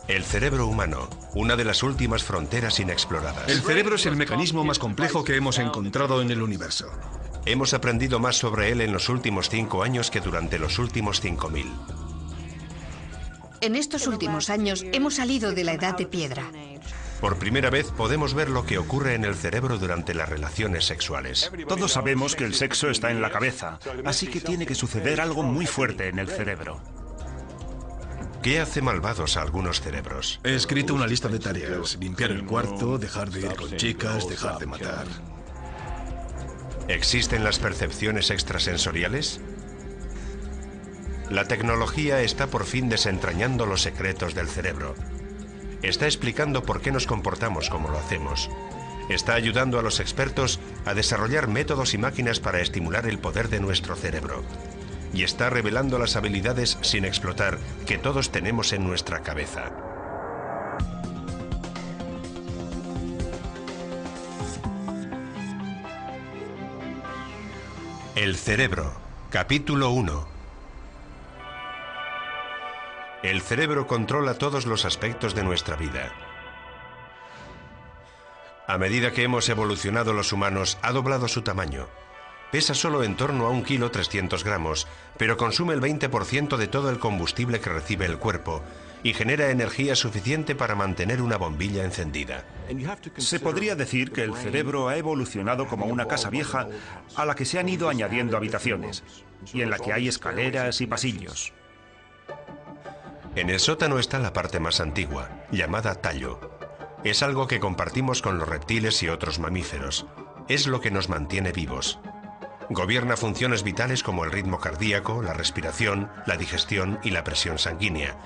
El cerebro humano, una de las últimas fronteras inexploradas. El cerebro es el mecanismo más complejo que hemos encontrado en el universo. Hemos aprendido más sobre él en los últimos 5 años que durante los últimos 5000. En estos últimos años hemos salido de la edad de piedra. Por primera vez podemos ver lo que ocurre en el cerebro durante las relaciones sexuales. Todos sabemos que el sexo está en la cabeza, así que tiene que suceder algo muy fuerte en el cerebro. ¿Qué hace malvados a algunos cerebros? He escrito una lista de tareas. Limpiar el cuarto, dejar de ir con chicas, dejar de matar. ¿Existen las percepciones extrasensoriales? La tecnología está por fin desentrañando los secretos del cerebro. Está explicando por qué nos comportamos como lo hacemos. Está ayudando a los expertos a desarrollar métodos y máquinas para estimular el poder de nuestro cerebro. Y está revelando las habilidades sin explotar que todos tenemos en nuestra cabeza. El cerebro, capítulo 1. El cerebro controla todos los aspectos de nuestra vida. A medida que hemos evolucionado los humanos, ha doblado su tamaño. Pesa solo en torno a 1,3 kg, pero consume el 20% de todo el combustible que recibe el cuerpo y genera energía suficiente para mantener una bombilla encendida. Se podría decir que el cerebro ha evolucionado como una casa vieja a la que se han ido añadiendo habitaciones y en la que hay escaleras y pasillos. En el sótano está la parte más antigua, llamada tallo. Es algo que compartimos con los reptiles y otros mamíferos. Es lo que nos mantiene vivos. Gobierna funciones vitales como el ritmo cardíaco, la respiración, la digestión y la presión sanguínea.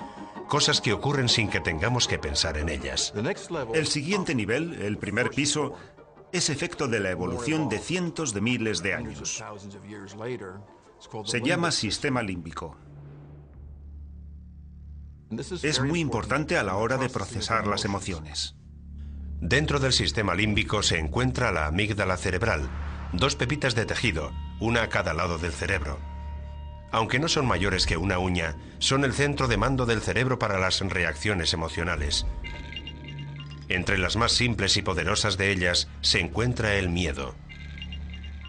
Cosas que ocurren sin que tengamos que pensar en ellas. El siguiente nivel, el primer piso, es efecto de la evolución de cientos de miles de años. Se llama sistema límbico. Es muy importante a la hora de procesar las emociones. Dentro del sistema límbico se encuentra la amígdala cerebral, 2 pepitas de tejido, una a cada lado del cerebro. Aunque no son mayores que una uña, son el centro de mando del cerebro para las reacciones emocionales. Entre las más simples y poderosas de ellas se encuentra el miedo.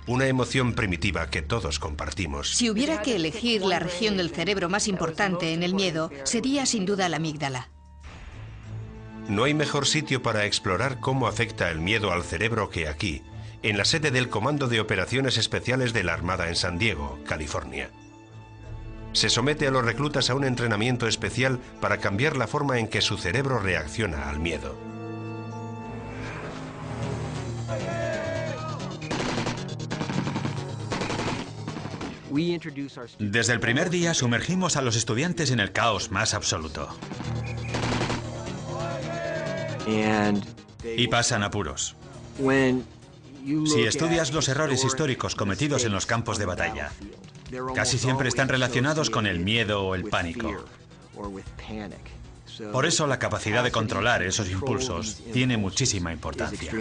Una emoción primitiva que todos compartimos. Si hubiera que elegir la región del cerebro más importante en el miedo, sería sin duda la amígdala. No hay mejor sitio para explorar cómo afecta el miedo al cerebro que aquí, en la sede del Comando de Operaciones Especiales de la Armada en San Diego, California. Se somete a los reclutas a un entrenamiento especial para cambiar la forma en que su cerebro reacciona al miedo. Desde el primer día sumergimos a los estudiantes en el caos más absoluto. Y pasan apuros. Si estudias los errores históricos cometidos en los campos de batalla, casi siempre están relacionados con el miedo o el pánico. Por eso la capacidad de controlar esos impulsos tiene muchísima importancia.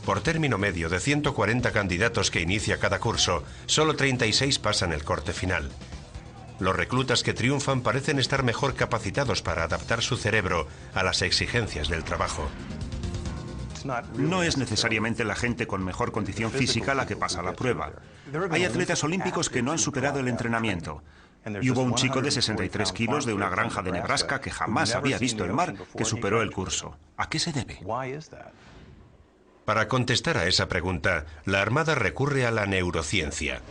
Por término medio de 140 candidatos que inicia cada curso, solo 36 pasan el corte final. Los reclutas que triunfan parecen estar mejor capacitados para adaptar su cerebro a las exigencias del trabajo. No es necesariamente la gente con mejor condición física la que pasa la prueba. Hay atletas olímpicos que no han superado el entrenamiento. Y hubo un chico de 63 kilos de una granja de Nebraska que jamás había visto el mar que superó el curso. ¿A qué se debe? Para contestar a esa pregunta, la Armada recurre a la neurociencia.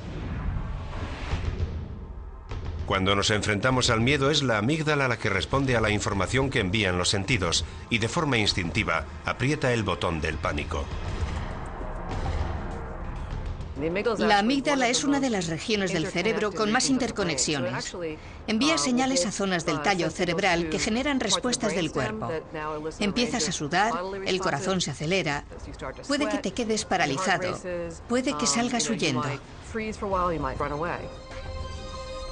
Cuando nos enfrentamos al miedo es la amígdala la que responde a la información que envían los sentidos y de forma instintiva aprieta el botón del pánico. La amígdala es una de las regiones del cerebro con más interconexiones. Envía señales a zonas del tallo cerebral que generan respuestas del cuerpo. Empiezas a sudar, el corazón se acelera, puede que te quedes paralizado, puede que salgas huyendo.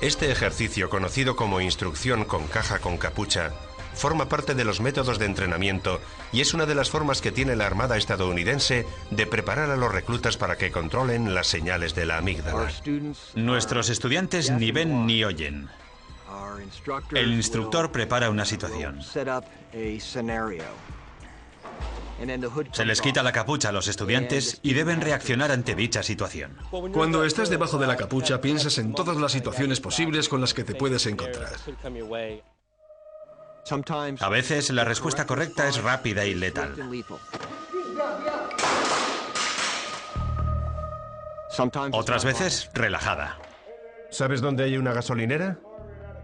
Este ejercicio, conocido como instrucción con caja con capucha, forma parte de los métodos de entrenamiento y es una de las formas que tiene la Armada estadounidense de preparar a los reclutas para que controlen las señales de la amígdala. Nuestros estudiantes ni ven ni oyen. El instructor prepara una situación. Se les quita la capucha a los estudiantes y deben reaccionar ante dicha situación. Cuando estás debajo de la capucha, piensas en todas las situaciones posibles con las que te puedes encontrar. A veces la respuesta correcta es rápida y letal. Otras veces, relajada. ¿Sabes dónde hay una gasolinera?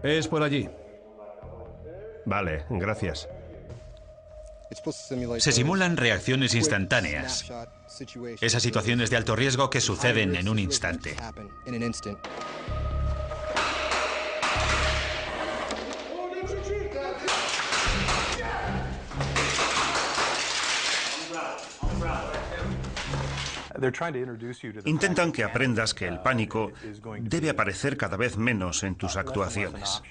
Es por allí. Vale, gracias. Se simulan reacciones instantáneas. Esas situaciones de alto riesgo que suceden en un instante. Intentan que aprendas que el pánico debe aparecer cada vez menos en tus actuaciones.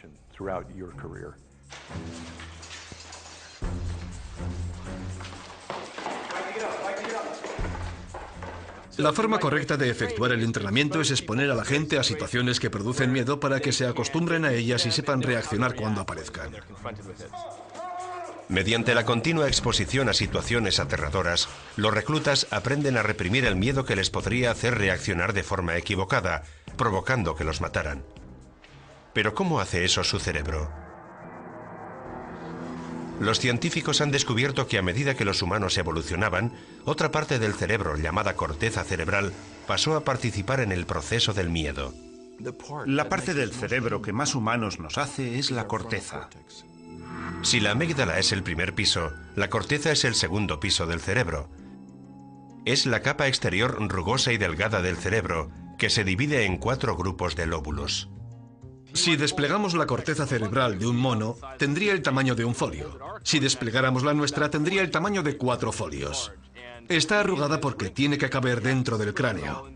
La forma correcta de efectuar el entrenamiento es exponer a la gente a situaciones que producen miedo para que se acostumbren a ellas y sepan reaccionar cuando aparezcan. Mediante la continua exposición a situaciones aterradoras, los reclutas aprenden a reprimir el miedo que les podría hacer reaccionar de forma equivocada, provocando que los mataran. Pero ¿cómo hace eso su cerebro? Los científicos han descubierto que a medida que los humanos evolucionaban, otra parte del cerebro, llamada corteza cerebral, pasó a participar en el proceso del miedo. La parte del cerebro que más humanos nos hace es la corteza. Si la amígdala es el primer piso, la corteza es el segundo piso del cerebro. Es la capa exterior rugosa y delgada del cerebro, que se divide en 4 grupos de lóbulos. Si desplegamos la corteza cerebral de un mono, tendría el tamaño de un folio. Si desplegáramos la nuestra, tendría el tamaño de 4 folios. Está arrugada porque tiene que caber dentro del cráneo.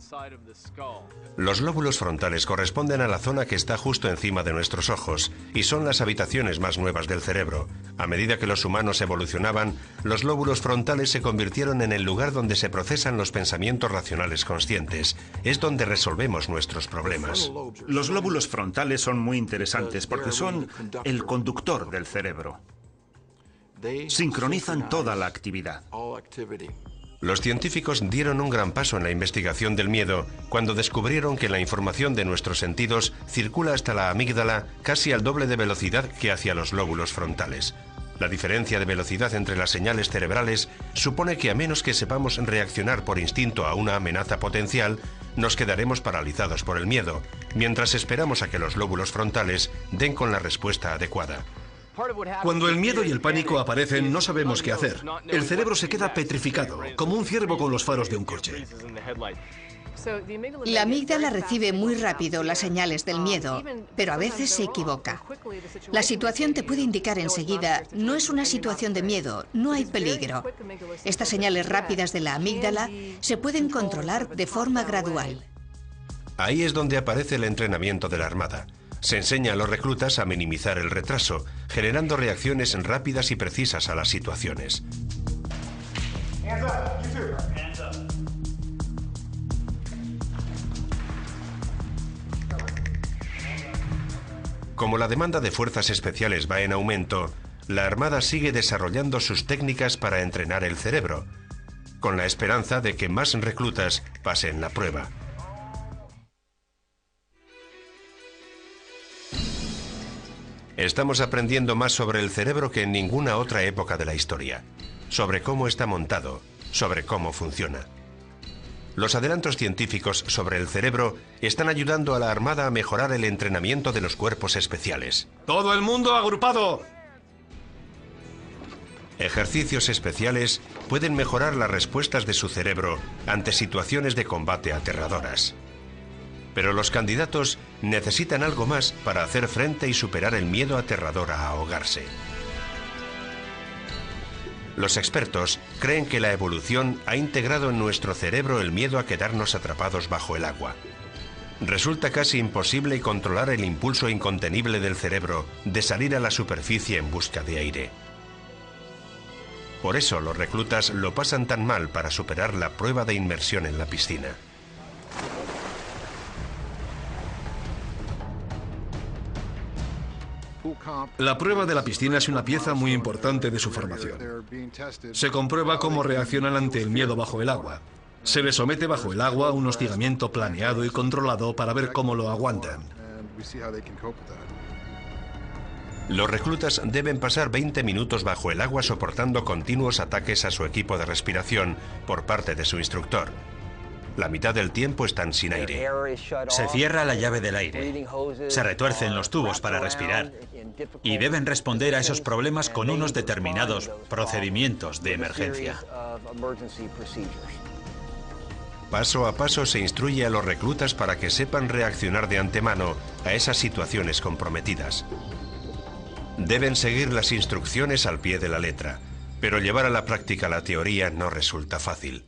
Los lóbulos frontales corresponden a la zona que está justo encima de nuestros ojos y son las habitaciones más nuevas del cerebro. A medida que los humanos evolucionaban, los lóbulos frontales se convirtieron en el lugar donde se procesan los pensamientos racionales conscientes. Es donde resolvemos nuestros problemas. Los lóbulos frontales son muy interesantes porque son el conductor del cerebro. Sincronizan toda la actividad. Los científicos dieron un gran paso en la investigación del miedo cuando descubrieron que la información de nuestros sentidos circula hasta la amígdala casi al doble de velocidad que hacia los lóbulos frontales. La diferencia de velocidad entre las señales cerebrales supone que a menos que sepamos reaccionar por instinto a una amenaza potencial, nos quedaremos paralizados por el miedo, mientras esperamos a que los lóbulos frontales den con la respuesta adecuada. Cuando el miedo y el pánico aparecen, no sabemos qué hacer. El cerebro se queda petrificado, como un ciervo con los faros de un coche. La amígdala recibe muy rápido las señales del miedo, pero a veces se equivoca. La situación te puede indicar enseguida, no es una situación de miedo, no hay peligro. Estas señales rápidas de la amígdala se pueden controlar de forma gradual. Ahí es donde aparece el entrenamiento de la Armada. Se enseña a los reclutas a minimizar el retraso, generando reacciones rápidas y precisas a las situaciones. Como la demanda de fuerzas especiales va en aumento, la Armada sigue desarrollando sus técnicas para entrenar el cerebro, con la esperanza de que más reclutas pasen la prueba. Estamos aprendiendo más sobre el cerebro que en ninguna otra época de la historia, sobre cómo está montado, sobre cómo funciona. Los adelantos científicos sobre el cerebro están ayudando a la Armada a mejorar el entrenamiento de los cuerpos especiales. ¡Todo el mundo agrupado! Ejercicios especiales pueden mejorar las respuestas de su cerebro ante situaciones de combate aterradoras. Pero los candidatos necesitan algo más para hacer frente y superar el miedo aterrador a ahogarse. Los expertos creen que la evolución ha integrado en nuestro cerebro el miedo a quedarnos atrapados bajo el agua. Resulta casi imposible controlar el impulso incontenible del cerebro de salir a la superficie en busca de aire. Por eso los reclutas lo pasan tan mal para superar la prueba de inmersión en la piscina. La prueba de la piscina es una pieza muy importante de su formación. Se comprueba cómo reaccionan ante el miedo bajo el agua. Se les somete bajo el agua a un hostigamiento planeado y controlado para ver cómo lo aguantan. Los reclutas deben pasar 20 minutos bajo el agua soportando continuos ataques a su equipo de respiración por parte de su instructor. La mitad del tiempo están sin aire. Se cierra la llave del aire, se retuercen los tubos para respirar y deben responder a esos problemas con unos determinados procedimientos de emergencia. Paso a paso se instruye a los reclutas para que sepan reaccionar de antemano a esas situaciones comprometidas. Deben seguir las instrucciones al pie de la letra, pero llevar a la práctica la teoría no resulta fácil.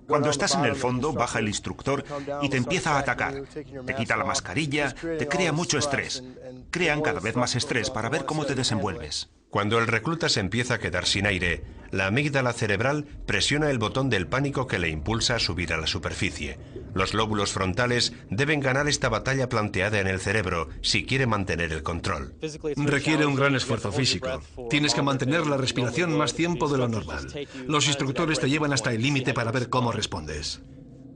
Cuando estás en el fondo, baja el instructor y te empieza a atacar. Te quita la mascarilla, te crea mucho estrés. Crean cada vez más estrés para ver cómo te desenvuelves. Cuando el recluta se empieza a quedar sin aire, la amígdala cerebral presiona el botón del pánico que le impulsa a subir a la superficie. Los lóbulos frontales deben ganar esta batalla planteada en el cerebro si quiere mantener el control. Requiere un gran esfuerzo físico. Tienes que mantener la respiración más tiempo de lo normal. Los instructores te llevan hasta el límite para ver cómo respondes.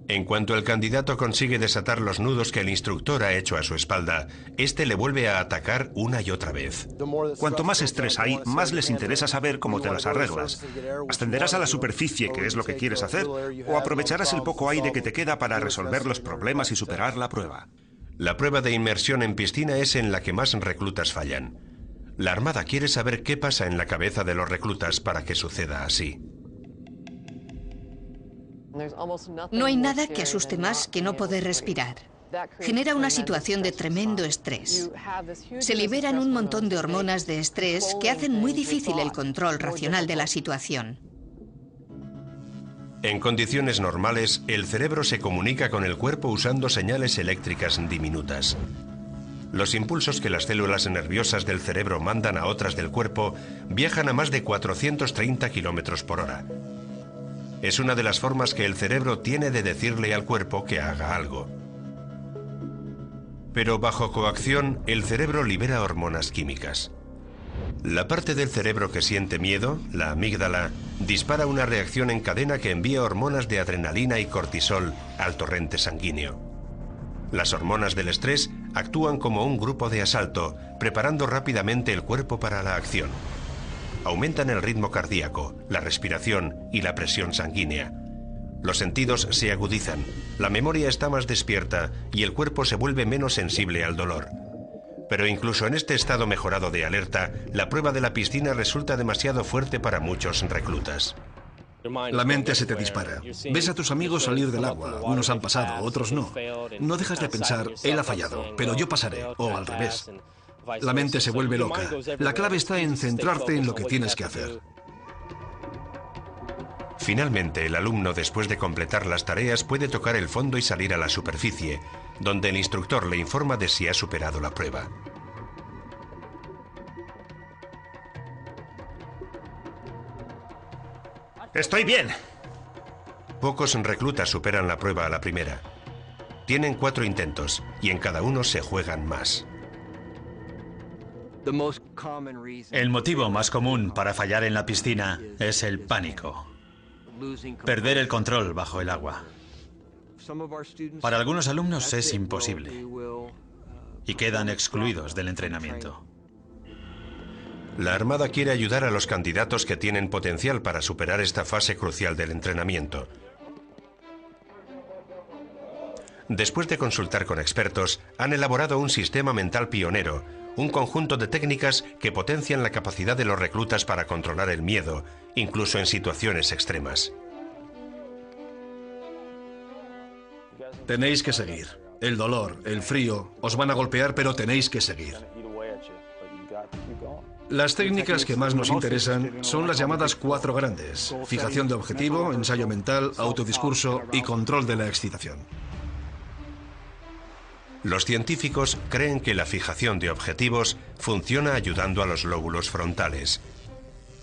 En cuanto el candidato consigue desatar los nudos que el instructor ha hecho a su espalda, este le vuelve a atacar una y otra vez. Cuanto más estrés hay, más les interesa saber cómo te las arreglas. Ascenderás a la superficie, que es lo que quieres hacer, o aprovecharás el poco aire que te queda para resolver los problemas y superar la prueba. La prueba de inmersión en piscina es en la que más reclutas fallan. La Armada quiere saber qué pasa en la cabeza de los reclutas para que suceda así. No hay nada que asuste más que no poder respirar. Genera una situación de tremendo estrés. Se liberan un montón de hormonas de estrés que hacen muy difícil el control racional de la situación. En condiciones normales, el cerebro se comunica con el cuerpo usando señales eléctricas diminutas. Los impulsos que las células nerviosas del cerebro mandan a otras del cuerpo viajan a más de 430 km por hora. Es una de las formas que el cerebro tiene de decirle al cuerpo que haga algo. Pero bajo coacción, el cerebro libera hormonas químicas. La parte del cerebro que siente miedo, la amígdala, dispara una reacción en cadena que envía hormonas de adrenalina y cortisol al torrente sanguíneo. Las hormonas del estrés actúan como un grupo de asalto, preparando rápidamente el cuerpo para la acción. Aumentan el ritmo cardíaco, la respiración y la presión sanguínea. Los sentidos se agudizan, la memoria está más despierta y el cuerpo se vuelve menos sensible al dolor. Pero incluso en este estado mejorado de alerta, la prueba de la piscina resulta demasiado fuerte para muchos reclutas. La mente se te dispara. Ves a tus amigos salir del agua. Unos han pasado, otros no. No dejas de pensar, él ha fallado, pero yo pasaré, o al revés. La mente se vuelve loca. La clave está en centrarte en lo que tienes que hacer. Finalmente, el alumno, después de completar las tareas, puede tocar el fondo y salir a la superficie, donde el instructor le informa de si ha superado la prueba. ¡Estoy bien! Pocos reclutas superan la prueba a la primera. Tienen 4 intentos, y en cada uno se juegan más. El motivo más común para fallar en la piscina es el pánico. Perder el control bajo el agua. Para algunos alumnos es imposible y quedan excluidos del entrenamiento. La Armada quiere ayudar a los candidatos que tienen potencial para superar esta fase crucial del entrenamiento. Después de consultar con expertos, han elaborado un sistema mental pionero, un conjunto de técnicas que potencian la capacidad de los reclutas para controlar el miedo, incluso en situaciones extremas. Tenéis que seguir. El dolor, el frío, os van a golpear, pero tenéis que seguir. Las técnicas que más nos interesan son las llamadas 4 grandes: fijación de objetivo, ensayo mental, autodiscurso y control de la excitación. Los científicos creen que la fijación de objetivos funciona ayudando a los lóbulos frontales.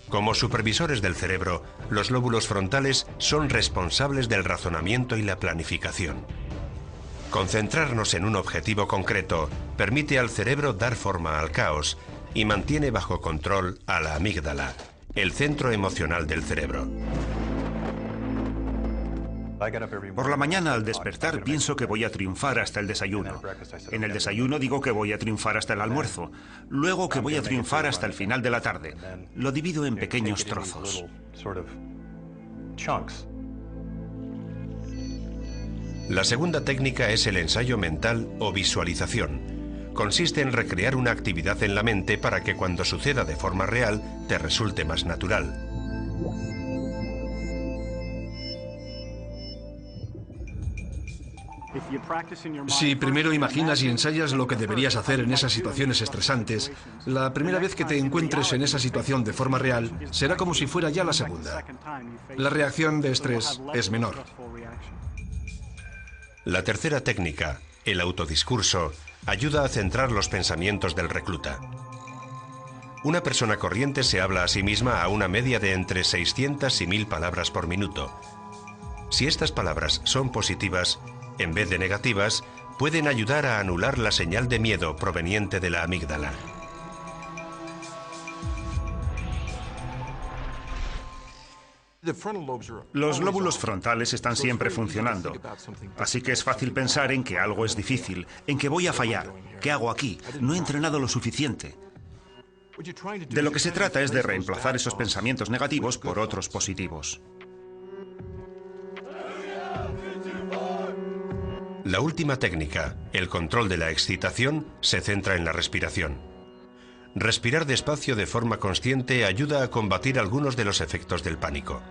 Como supervisores del cerebro, los lóbulos frontales son responsables del razonamiento y la planificación. Concentrarnos en un objetivo concreto permite al cerebro dar forma al caos y mantiene bajo control a la amígdala, el centro emocional del cerebro. Por la mañana al despertar pienso que voy a triunfar hasta el desayuno. En el desayuno digo que voy a triunfar hasta el almuerzo. Luego que voy a triunfar hasta el final de la tarde. Lo divido en pequeños trozos. La segunda técnica es el ensayo mental o visualización. Consiste en recrear una actividad en la mente para que cuando suceda de forma real te resulte más natural. Si primero imaginas y ensayas lo que deberías hacer en esas situaciones estresantes, la primera vez que te encuentres en esa situación de forma real será como si fuera ya la segunda. La reacción de estrés es menor. La tercera técnica, el autodiscurso, ayuda a centrar los pensamientos del recluta. Una persona corriente se habla a sí misma a una media de entre 600 y 1000 palabras por minuto. Si estas palabras son positivas, en vez de negativas, pueden ayudar a anular la señal de miedo proveniente de la amígdala. Los lóbulos frontales están siempre funcionando, así que es fácil pensar en que algo es difícil, en que voy a fallar, ¿qué hago aquí? No he entrenado lo suficiente. De lo que se trata es de reemplazar esos pensamientos negativos por otros positivos. La última técnica, el control de la excitación, se centra en la respiración. Respirar despacio de forma consciente ayuda a combatir algunos de los efectos del pánico.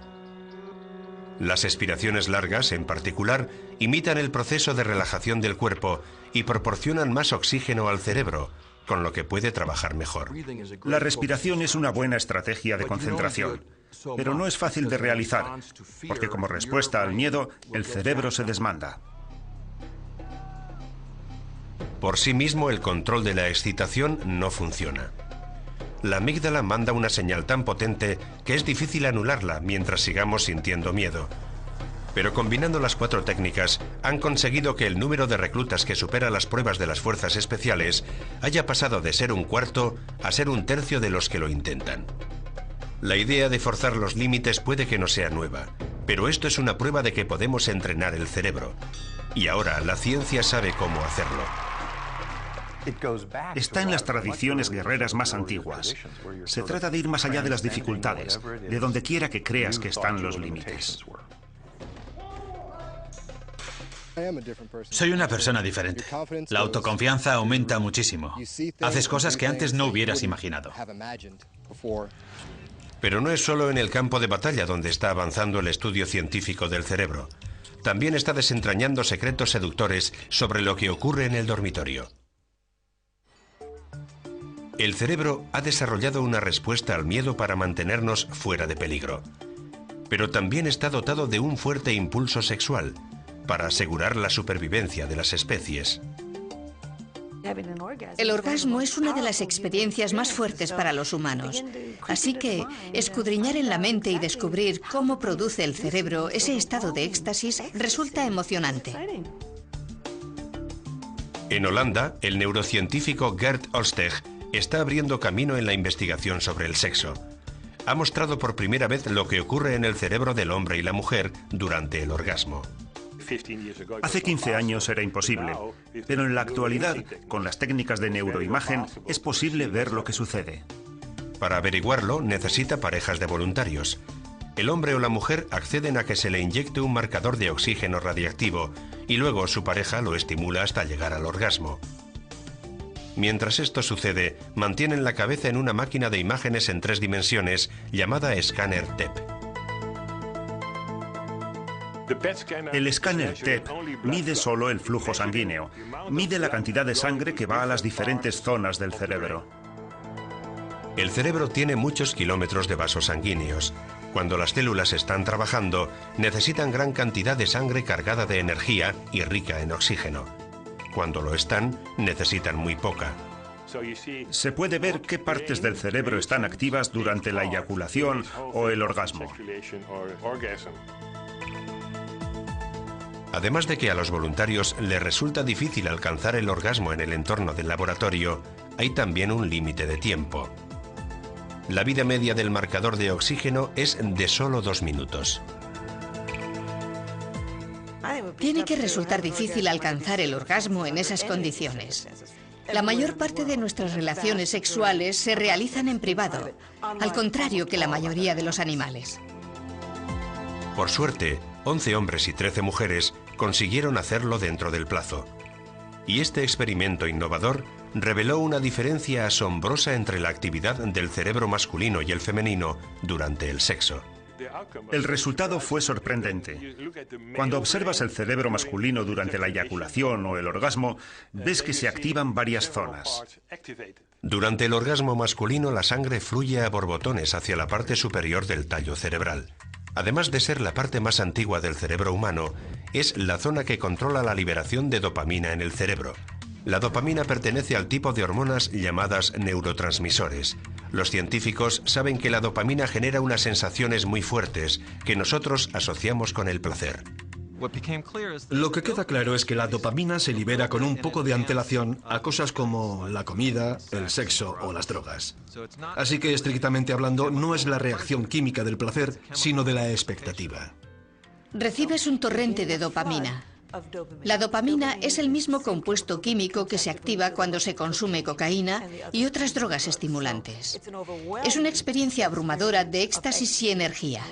Las expiraciones largas, en particular, imitan el proceso de relajación del cuerpo y proporcionan más oxígeno al cerebro, con lo que puede trabajar mejor. La respiración es una buena estrategia de concentración, pero no es fácil de realizar, porque como respuesta al miedo, el cerebro se desmanda. Por sí mismo, el control de la excitación no funciona. La amígdala manda una señal tan potente que es difícil anularla mientras sigamos sintiendo miedo. Pero combinando las 4 técnicas, han conseguido que el número de reclutas que supera las pruebas de las fuerzas especiales haya pasado de ser 1/4 a ser 1/3 de los que lo intentan. La idea de forzar los límites puede que no sea nueva, pero esto es una prueba de que podemos entrenar el cerebro. Y ahora la ciencia sabe cómo hacerlo. Está en las tradiciones guerreras más antiguas. Se trata de ir más allá de las dificultades, de donde quiera que creas que están los límites. Soy una persona diferente. La autoconfianza aumenta muchísimo. Haces cosas que antes no hubieras imaginado. Pero no es solo en el campo de batalla donde está avanzando el estudio científico del cerebro. También está desentrañando secretos seductores sobre lo que ocurre en el dormitorio. El cerebro ha desarrollado una respuesta al miedo para mantenernos fuera de peligro. Pero también está dotado de un fuerte impulso sexual, para asegurar la supervivencia de las especies. El orgasmo es una de las experiencias más fuertes para los humanos. Así que escudriñar en la mente y descubrir cómo produce el cerebro ese estado de éxtasis resulta emocionante. En Holanda, el neurocientífico Gert Olsteg está abriendo camino en la investigación sobre el sexo. Ha mostrado por primera vez lo que ocurre en el cerebro del hombre y la mujer durante el orgasmo. Hace 15 años era imposible, pero en la actualidad, con las técnicas de neuroimagen, es posible ver lo que sucede. Para averiguarlo, necesita parejas de voluntarios. El hombre o la mujer acceden a que se le inyecte un marcador de oxígeno radiactivo y luego su pareja lo estimula hasta llegar al orgasmo. Mientras esto sucede, mantienen la cabeza en una máquina de imágenes en 3 dimensiones llamada escáner TEP. El escáner TEP mide solo el flujo sanguíneo, mide la cantidad de sangre que va a las diferentes zonas del cerebro. El cerebro tiene muchos kilómetros de vasos sanguíneos. Cuando las células están trabajando, necesitan gran cantidad de sangre cargada de energía y rica en oxígeno. Cuando lo están, necesitan muy poca. Se puede ver qué partes del cerebro están activas durante la eyaculación o el orgasmo. Además de que a los voluntarios les resulta difícil alcanzar el orgasmo en el entorno del laboratorio, hay también un límite de tiempo. La vida media del marcador de oxígeno es de solo 2 minutos. Tiene que resultar difícil alcanzar el orgasmo en esas condiciones. La mayor parte de nuestras relaciones sexuales se realizan en privado, al contrario que la mayoría de los animales. Por suerte, 11 hombres y 13 mujeres consiguieron hacerlo dentro del plazo. Y este experimento innovador reveló una diferencia asombrosa entre la actividad del cerebro masculino y el femenino durante el sexo. El resultado fue sorprendente. Cuando observas el cerebro masculino durante la eyaculación o el orgasmo, ves que se activan varias zonas. Durante el orgasmo masculino, la sangre fluye a borbotones hacia la parte superior del tallo cerebral. Además de ser la parte más antigua del cerebro humano, es la zona que controla la liberación de dopamina en el cerebro. La dopamina pertenece al tipo de hormonas llamadas neurotransmisores. Los científicos saben que la dopamina genera unas sensaciones muy fuertes que nosotros asociamos con el placer. Lo que queda claro es que la dopamina se libera con un poco de antelación a cosas como la comida, el sexo o las drogas. Así que, estrictamente hablando, no es la reacción química del placer, sino de la expectativa. Recibes un torrente de dopamina. La dopamina es el mismo compuesto químico que se activa cuando se consume cocaína y otras drogas estimulantes. Es una experiencia abrumadora de éxtasis y energía.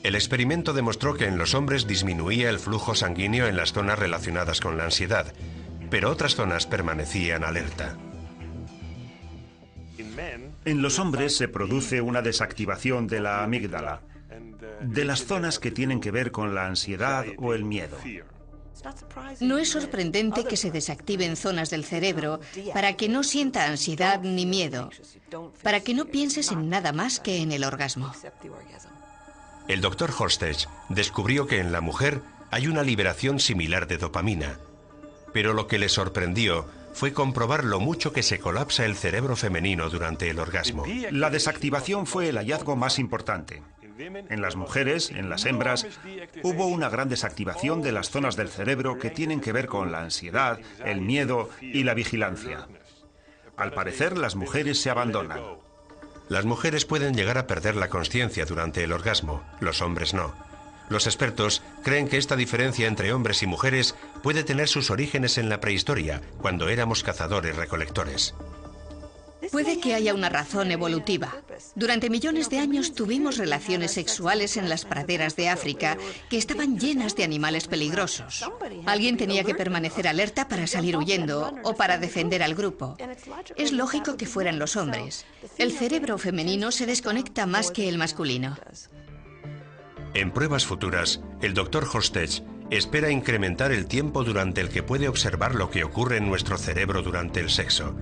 El experimento demostró que en los hombres disminuía el flujo sanguíneo en las zonas relacionadas con la ansiedad, pero otras zonas permanecían alerta. En los hombres se produce una desactivación de la amígdala, de las zonas que tienen que ver con la ansiedad o el miedo. No es sorprendente que se desactiven zonas del cerebro para que no sienta ansiedad ni miedo, para que no pienses en nada más que en el orgasmo. El Dr. Hostetch descubrió que en la mujer hay una liberación similar de dopamina, pero lo que le sorprendió fue comprobar lo mucho que se colapsa el cerebro femenino durante el orgasmo. La desactivación fue el hallazgo más importante. En las mujeres, en las hembras, hubo una gran desactivación de las zonas del cerebro que tienen que ver con la ansiedad, el miedo y la vigilancia. Al parecer, las mujeres se abandonan. Las mujeres pueden llegar a perder la consciencia durante el orgasmo, los hombres no. Los expertos creen que esta diferencia entre hombres y mujeres puede tener sus orígenes en la prehistoria, cuando éramos cazadores-recolectores. Puede que haya una razón evolutiva. Durante millones de años tuvimos relaciones sexuales en las praderas de África que estaban llenas de animales peligrosos. Alguien tenía que permanecer alerta para salir huyendo o para defender al grupo. Es lógico que fueran los hombres. El cerebro femenino se desconecta más que el masculino. En pruebas futuras, el Dr. Hostetch espera incrementar el tiempo durante el que puede observar lo que ocurre en nuestro cerebro durante el sexo.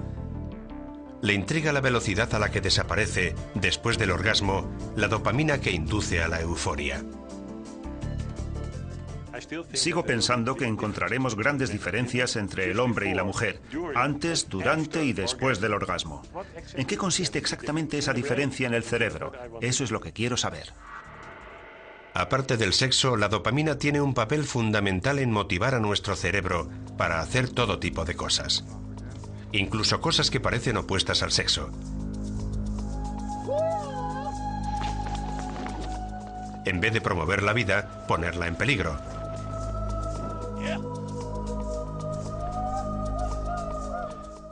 Le intriga la velocidad a la que desaparece, después del orgasmo, la dopamina que induce a la euforia. Sigo pensando que encontraremos grandes diferencias entre el hombre y la mujer, antes, durante y después del orgasmo. ¿En qué consiste exactamente esa diferencia en el cerebro? Eso es lo que quiero saber. Aparte del sexo, la dopamina tiene un papel fundamental en motivar a nuestro cerebro para hacer todo tipo de cosas. Incluso cosas que parecen opuestas al sexo. En vez de promover la vida, ponerla en peligro.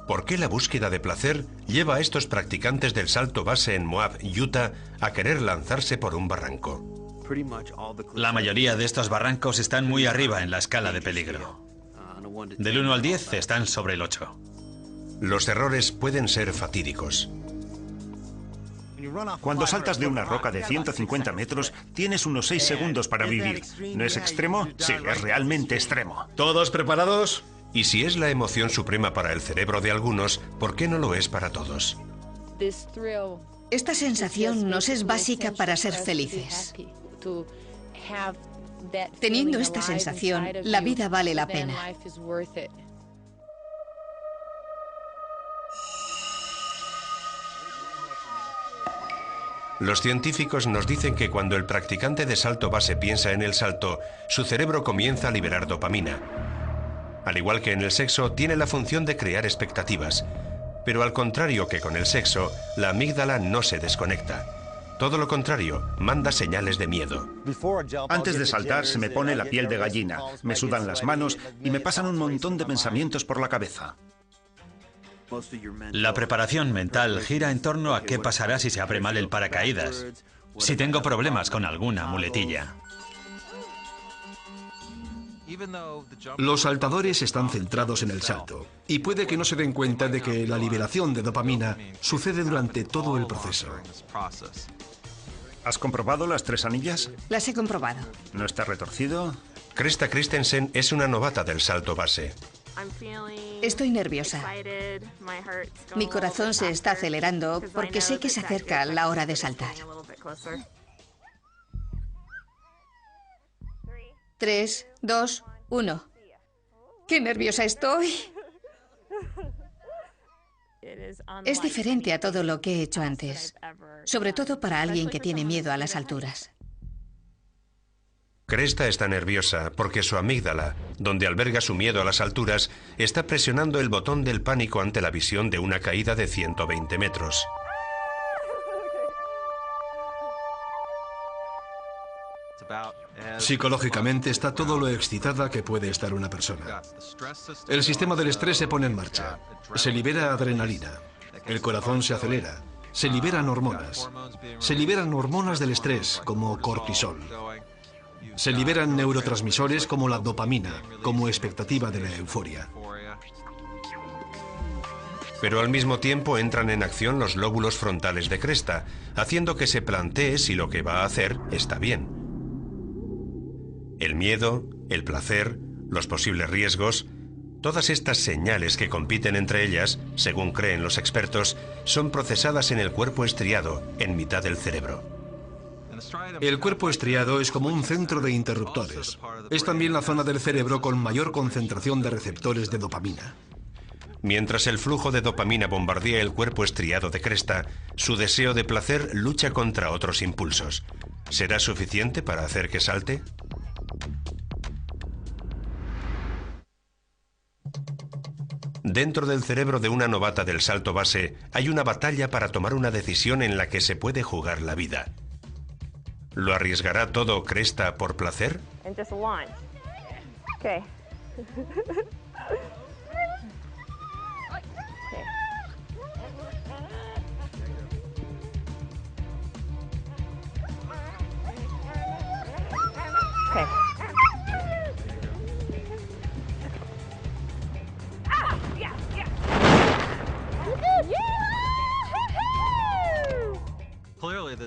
¿Por qué la búsqueda de placer lleva a estos practicantes del salto base en Moab, Utah, a querer lanzarse por un barranco? La mayoría de estos barrancos están muy arriba en la escala de peligro. Del 1 al 10 están sobre el 8. Los errores pueden ser fatídicos. Cuando saltas de una roca de 150 metros, tienes unos 6 segundos para vivir. ¿No es extremo? Sí, es realmente extremo. ¿Todos preparados? Y si es la emoción suprema para el cerebro de algunos, ¿por qué no lo es para todos? Esta sensación nos es básica para ser felices. Teniendo esta sensación, la vida vale la pena. Los científicos nos dicen que cuando el practicante de salto base piensa en el salto, su cerebro comienza a liberar dopamina. Al igual que en el sexo, tiene la función de crear expectativas. Pero al contrario que con el sexo, la amígdala no se desconecta. Todo lo contrario, manda señales de miedo. Antes de saltar se me pone la piel de gallina, me sudan las manos y me pasan un montón de pensamientos por la cabeza. La preparación mental gira en torno a qué pasará si se abre mal el paracaídas, si tengo problemas con alguna muletilla. Los saltadores están centrados en el salto y puede que no se den cuenta de que la liberación de dopamina sucede durante todo el proceso. ¿Has comprobado las 3 anillas? Las he comprobado. ¿No está retorcido? Krista Christensen es una novata del salto base. Estoy nerviosa. Mi corazón se está acelerando porque sé que se acerca la hora de saltar. 3, 2, 1. ¡Qué nerviosa estoy! Es diferente a todo lo que he hecho antes, sobre todo para alguien que tiene miedo a las alturas. Krista está nerviosa porque su amígdala, donde alberga su miedo a las alturas, está presionando el botón del pánico ante la visión de una caída de 120 metros. Psicológicamente está todo lo excitada que puede estar una persona. El sistema del estrés se pone en marcha. Se libera adrenalina. El corazón se acelera. Se liberan hormonas. Se liberan hormonas del estrés, como cortisol. Se liberan neurotransmisores como la dopamina, como expectativa de la euforia. Pero al mismo tiempo entran en acción los lóbulos frontales de Krista, haciendo que se plantee si lo que va a hacer está bien. El miedo, el placer, los posibles riesgos, todas estas señales que compiten entre ellas, según creen los expertos, son procesadas en el cuerpo estriado, en mitad del cerebro. El cuerpo estriado es como un centro de interruptores. Es también la zona del cerebro con mayor concentración de receptores de dopamina. Mientras el flujo de dopamina bombardea el cuerpo estriado de Krista, su deseo de placer lucha contra otros impulsos. ¿Será suficiente para hacer que salte? Dentro del cerebro de una novata del salto base hay una batalla para tomar una decisión en la que se puede jugar la vida. ¿Lo arriesgará todo Krista por placer?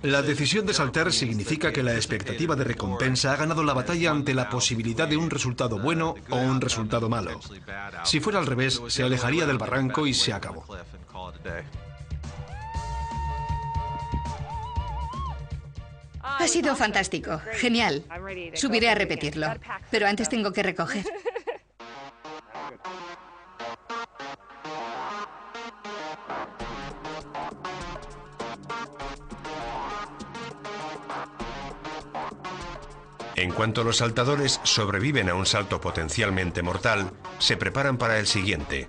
La decisión de saltar significa que la expectativa de recompensa ha ganado la batalla ante la posibilidad de un resultado bueno o un resultado malo. Si fuera al revés, se alejaría del barranco y se acabó. Ha sido fantástico, genial. Subiré a repetirlo, pero antes tengo que recoger. En cuanto los saltadores sobreviven a un salto potencialmente mortal, se preparan para el siguiente.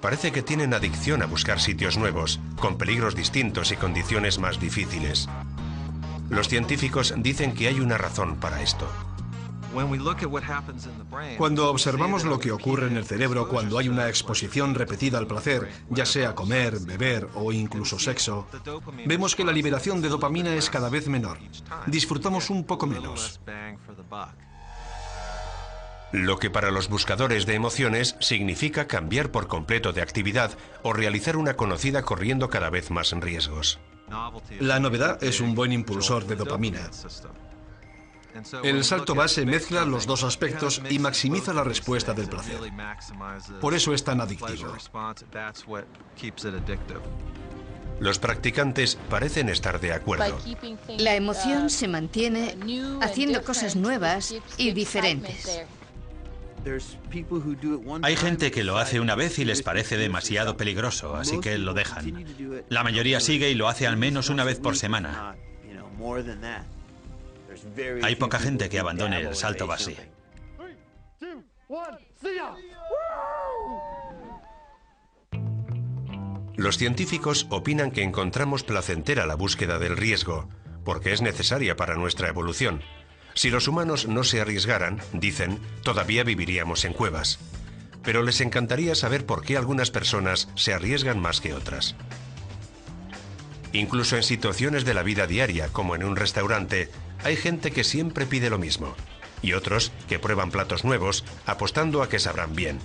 Parece que tienen adicción a buscar sitios nuevos, con peligros distintos y condiciones más difíciles. Los científicos dicen que hay una razón para esto. Cuando observamos lo que ocurre en el cerebro cuando hay una exposición repetida al placer, ya sea comer, beber o incluso sexo, vemos que la liberación de dopamina es cada vez menor. Disfrutamos un poco menos. Lo que para los buscadores de emociones significa cambiar por completo de actividad o realizar una conocida corriendo cada vez más riesgos. La novedad es un buen impulsor de dopamina. El salto base mezcla los dos aspectos y maximiza la respuesta del placer. Por eso es tan adictivo. Los practicantes parecen estar de acuerdo. La emoción se mantiene haciendo cosas nuevas y diferentes. Hay gente que lo hace una vez y les parece demasiado peligroso, así que lo dejan. La mayoría sigue y lo hace al menos una vez por semana. Hay poca gente que abandone el salto base. Los científicos opinan que encontramos placentera la búsqueda del riesgo, porque es necesaria para nuestra evolución. Si los humanos no se arriesgaran, dicen, todavía viviríamos en cuevas. Pero les encantaría saber por qué algunas personas se arriesgan más que otras. Incluso en situaciones de la vida diaria, como en un restaurante, hay gente que siempre pide lo mismo, y otros que prueban platos nuevos, apostando a que sabrán bien.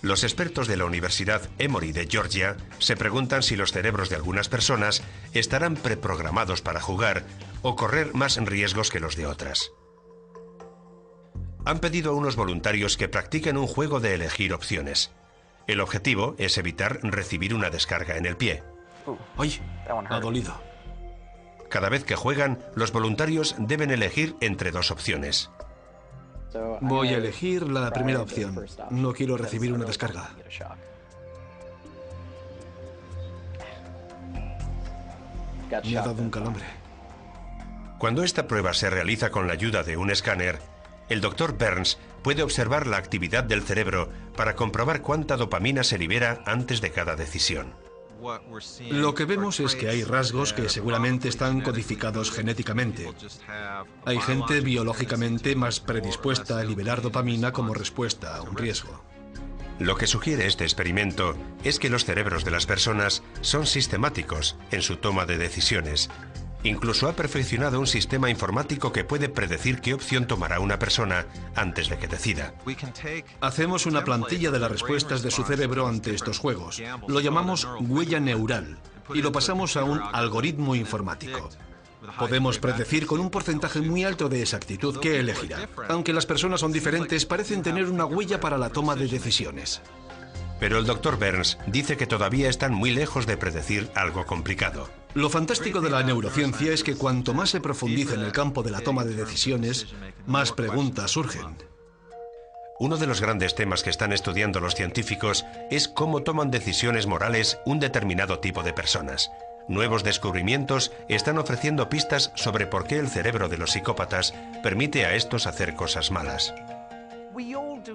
Los expertos de la Universidad Emory de Georgia se preguntan si los cerebros de algunas personas estarán preprogramados para jugar o correr más riesgos que los de otras. Han pedido a unos voluntarios que practiquen un juego de elegir opciones. El objetivo es evitar recibir una descarga en el pie. ¡Ay! Ha dolido. Cada vez que juegan, los voluntarios deben elegir entre dos opciones. Voy a elegir la primera opción. No quiero recibir una descarga. Me ha dado un calambre. Cuando esta prueba se realiza con la ayuda de un escáner, el Dr. Burns puede observar la actividad del cerebro para comprobar cuánta dopamina se libera antes de cada decisión. Lo que vemos es que hay rasgos que seguramente están codificados genéticamente. Hay gente biológicamente más predispuesta a liberar dopamina como respuesta a un riesgo. Lo que sugiere este experimento es que los cerebros de las personas son sistemáticos en su toma de decisiones. Incluso ha perfeccionado un sistema informático que puede predecir qué opción tomará una persona antes de que decida. Hacemos una plantilla de las respuestas de su cerebro ante estos juegos. Lo llamamos huella neural y lo pasamos a un algoritmo informático. Podemos predecir con un porcentaje muy alto de exactitud qué elegirá. Aunque las personas son diferentes, parecen tener una huella para la toma de decisiones. Pero el Dr. Burns dice que todavía están muy lejos de predecir algo complicado. Lo fantástico de la neurociencia es que cuanto más se profundiza en el campo de la toma de decisiones, más preguntas surgen. Uno de los grandes temas que están estudiando los científicos es cómo toman decisiones morales un determinado tipo de personas. Nuevos descubrimientos están ofreciendo pistas sobre por qué el cerebro de los psicópatas permite a estos hacer cosas malas.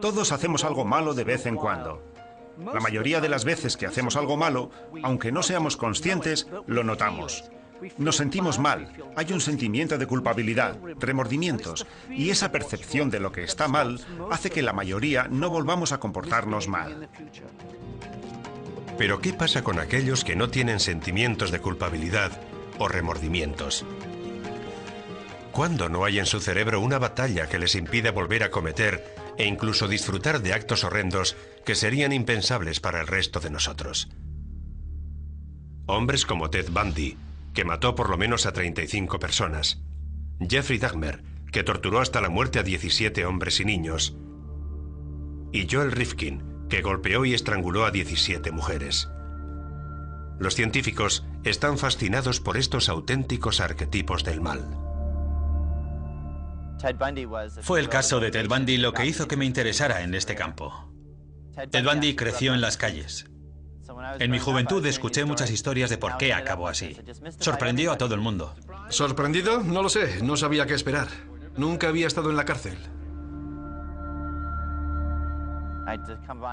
Todos hacemos algo malo de vez en cuando. La mayoría de las veces que hacemos algo malo, aunque no seamos conscientes, lo notamos. Nos sentimos mal, hay un sentimiento de culpabilidad, remordimientos, y esa percepción de lo que está mal hace que la mayoría no volvamos a comportarnos mal. Pero ¿qué pasa con aquellos que no tienen sentimientos de culpabilidad o remordimientos? ¿Cuándo no hay en su cerebro una batalla que les impida volver a cometer e incluso disfrutar de actos horrendos que serían impensables para el resto de nosotros? Hombres como Ted Bundy, que mató por lo menos a 35 personas. Jeffrey Dahmer, que torturó hasta la muerte a 17 hombres y niños. Y Joel Rifkin, que golpeó y estranguló a 17 mujeres. Los científicos están fascinados por estos auténticos arquetipos del mal. Fue el caso de Ted Bundy lo que hizo que me interesara en este campo. Ted Bundy creció en las calles. En mi juventud escuché muchas historias de por qué acabó así. Sorprendió a todo el mundo. ¿Sorprendido? No lo sé, no sabía qué esperar. Nunca había estado en la cárcel.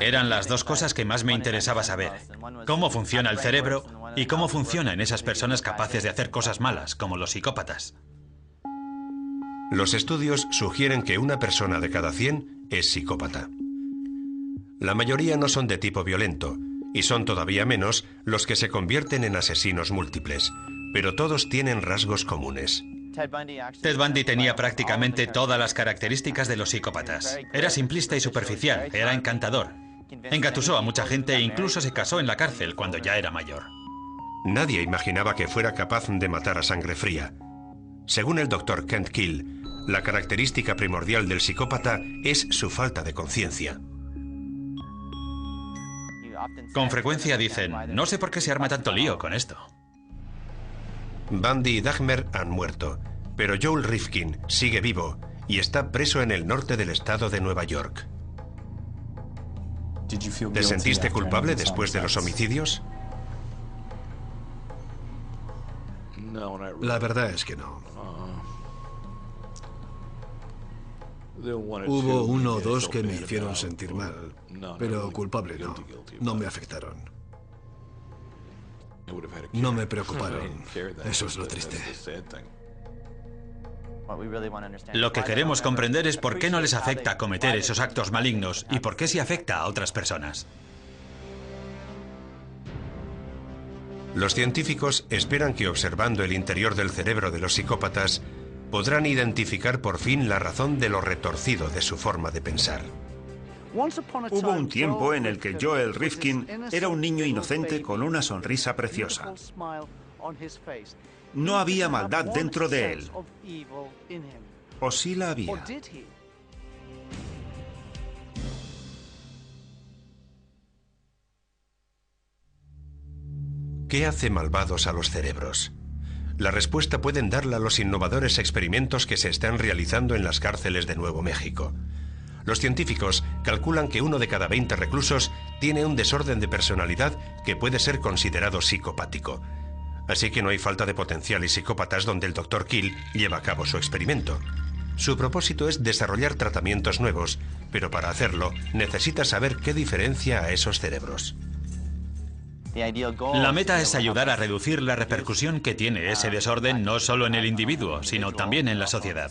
Eran las dos cosas que más me interesaba saber. Cómo funciona el cerebro y cómo funcionan esas personas capaces de hacer cosas malas, como los psicópatas. Los estudios sugieren que una persona de cada 100 es psicópata. La mayoría no son de tipo violento, y son todavía menos los que se convierten en asesinos múltiples, pero todos tienen rasgos comunes. Ted Bundy tenía prácticamente todas las características de los psicópatas. Era simplista y superficial, era encantador. Engatusó a mucha gente e incluso se casó en la cárcel cuando ya era mayor. Nadie imaginaba que fuera capaz de matar a sangre fría. Según el Dr. Kent Keel, la característica primordial del psicópata es su falta de conciencia. Con frecuencia dicen, no sé por qué se arma tanto lío con esto. Bundy y Dahmer han muerto, Pero Joel Rifkin sigue vivo y está preso en el norte del estado de Nueva York. ¿Te sentiste culpable después de los homicidios? La verdad es que no. Hubo uno o dos que me hicieron sentir mal, pero culpable no. No me afectaron. No me preocuparon. Eso es lo triste. Lo que queremos comprender es por qué no les afecta cometer esos actos malignos y por qué sí afecta a otras personas. Los científicos esperan que observando el interior del cerebro de los psicópatas podrán identificar por fin la razón de lo retorcido de su forma de pensar. Hubo un tiempo en el que Joel Rifkin era un niño inocente con una sonrisa preciosa. No había maldad dentro de él. ¿O sí la había? ¿Qué hace malvados a los cerebros? La respuesta pueden darla los innovadores experimentos que se están realizando en las cárceles de Nuevo México. Los científicos calculan que 1 de cada 20 reclusos tiene un desorden de personalidad que puede ser considerado psicopático. Así que no hay falta de potenciales psicópatas donde el Dr. Kill lleva a cabo su experimento. Su propósito es desarrollar tratamientos nuevos, pero para hacerlo necesita saber qué diferencia a esos cerebros. La meta es ayudar a reducir la repercusión que tiene ese desorden no solo en el individuo, sino también en la sociedad.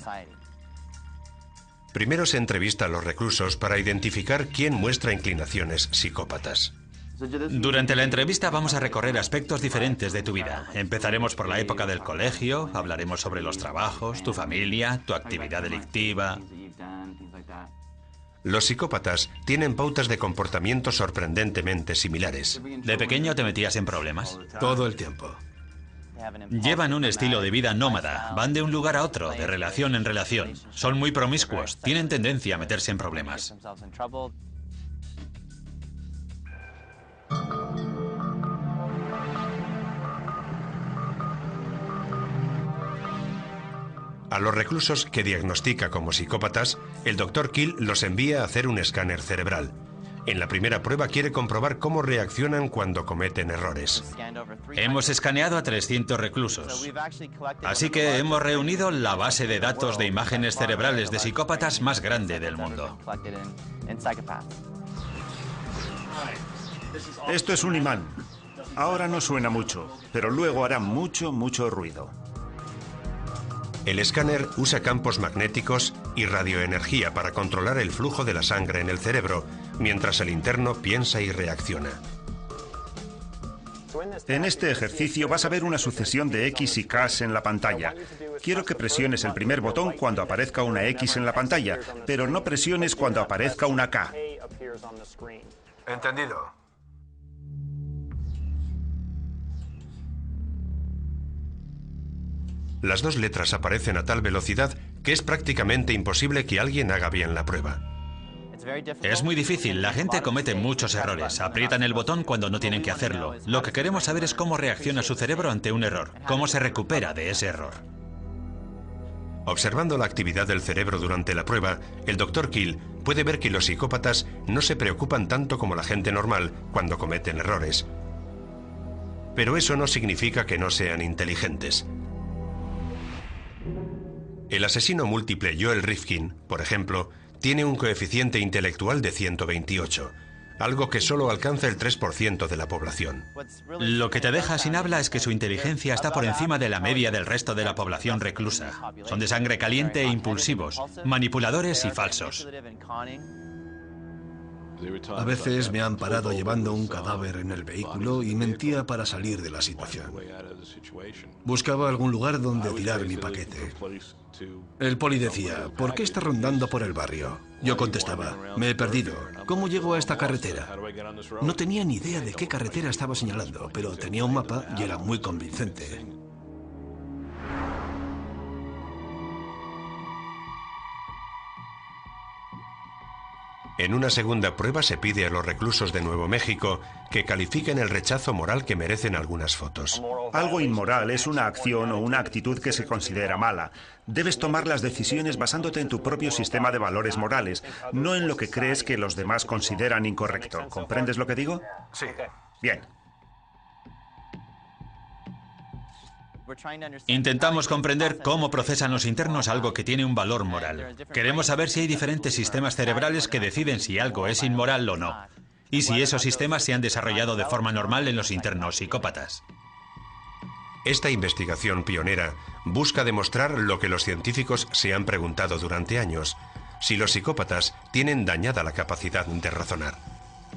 Primero se entrevista a los reclusos para identificar quién muestra inclinaciones psicópatas. Durante la entrevista vamos a recorrer aspectos diferentes de tu vida. Empezaremos por la época del colegio, hablaremos sobre los trabajos, tu familia, tu actividad delictiva. Los psicópatas tienen pautas de comportamiento sorprendentemente similares. ¿De pequeño te metías en problemas? Todo el tiempo. Llevan un estilo de vida nómada, van de un lugar a otro, de relación en relación. Son muy promiscuos, tienen tendencia a meterse en problemas. A los reclusos que diagnostica como psicópatas, el Dr. Kill los envía a hacer un escáner cerebral. En la primera prueba quiere comprobar cómo reaccionan cuando cometen errores. Hemos escaneado a 300 reclusos. Así que hemos reunido la base de datos de imágenes cerebrales de psicópatas más grande del mundo. Esto es un imán. Ahora no suena mucho, pero luego hará mucho ruido. El escáner usa campos magnéticos y radioenergía para controlar el flujo de la sangre en el cerebro, mientras el interno piensa y reacciona. En este ejercicio vas a ver una sucesión de X y Ks en la pantalla. Quiero que presiones el primer botón cuando aparezca una X en la pantalla, pero no presiones cuando aparezca una K. Entendido. Las dos letras aparecen a tal velocidad que es prácticamente imposible que alguien haga bien la prueba. Es muy difícil, la gente comete muchos errores, aprietan el botón cuando no tienen que hacerlo. Lo que queremos saber es cómo reacciona su cerebro ante un error, cómo se recupera de ese error. Observando la actividad del cerebro durante la prueba, el Dr. Kill puede ver que los psicópatas no se preocupan tanto como la gente normal cuando cometen errores. Pero eso no significa que no sean inteligentes. El asesino múltiple Joel Rifkin, por ejemplo, tiene un coeficiente intelectual de 128, algo que solo alcanza el 3% de la población. Lo que te deja sin habla es que su inteligencia está por encima de la media del resto de la población reclusa. Son de sangre caliente e impulsivos, manipuladores y falsos. A veces me han parado llevando un cadáver en el vehículo y mentía para salir de la situación. Buscaba algún lugar donde tirar mi paquete. El poli decía, ¿por qué está rondando por el barrio? Yo contestaba, me he perdido. ¿Cómo llego a esta carretera? No tenía ni idea de qué carretera estaba señalando, pero tenía un mapa y era muy convincente. En una segunda prueba se pide a los reclusos de Nuevo México que califiquen el rechazo moral que merecen algunas fotos. Algo inmoral es una acción o una actitud que se considera mala. Debes tomar las decisiones basándote en tu propio sistema de valores morales, no en lo que crees que los demás consideran incorrecto. ¿Comprendes lo que digo? Sí. Bien. Intentamos comprender cómo procesan los internos algo que tiene un valor moral. Queremos saber si hay diferentes sistemas cerebrales que deciden si algo es inmoral o no, y si esos sistemas se han desarrollado de forma normal en los internos psicópatas. Esta investigación pionera busca demostrar lo que los científicos se han preguntado durante años: si los psicópatas tienen dañada la capacidad de razonar.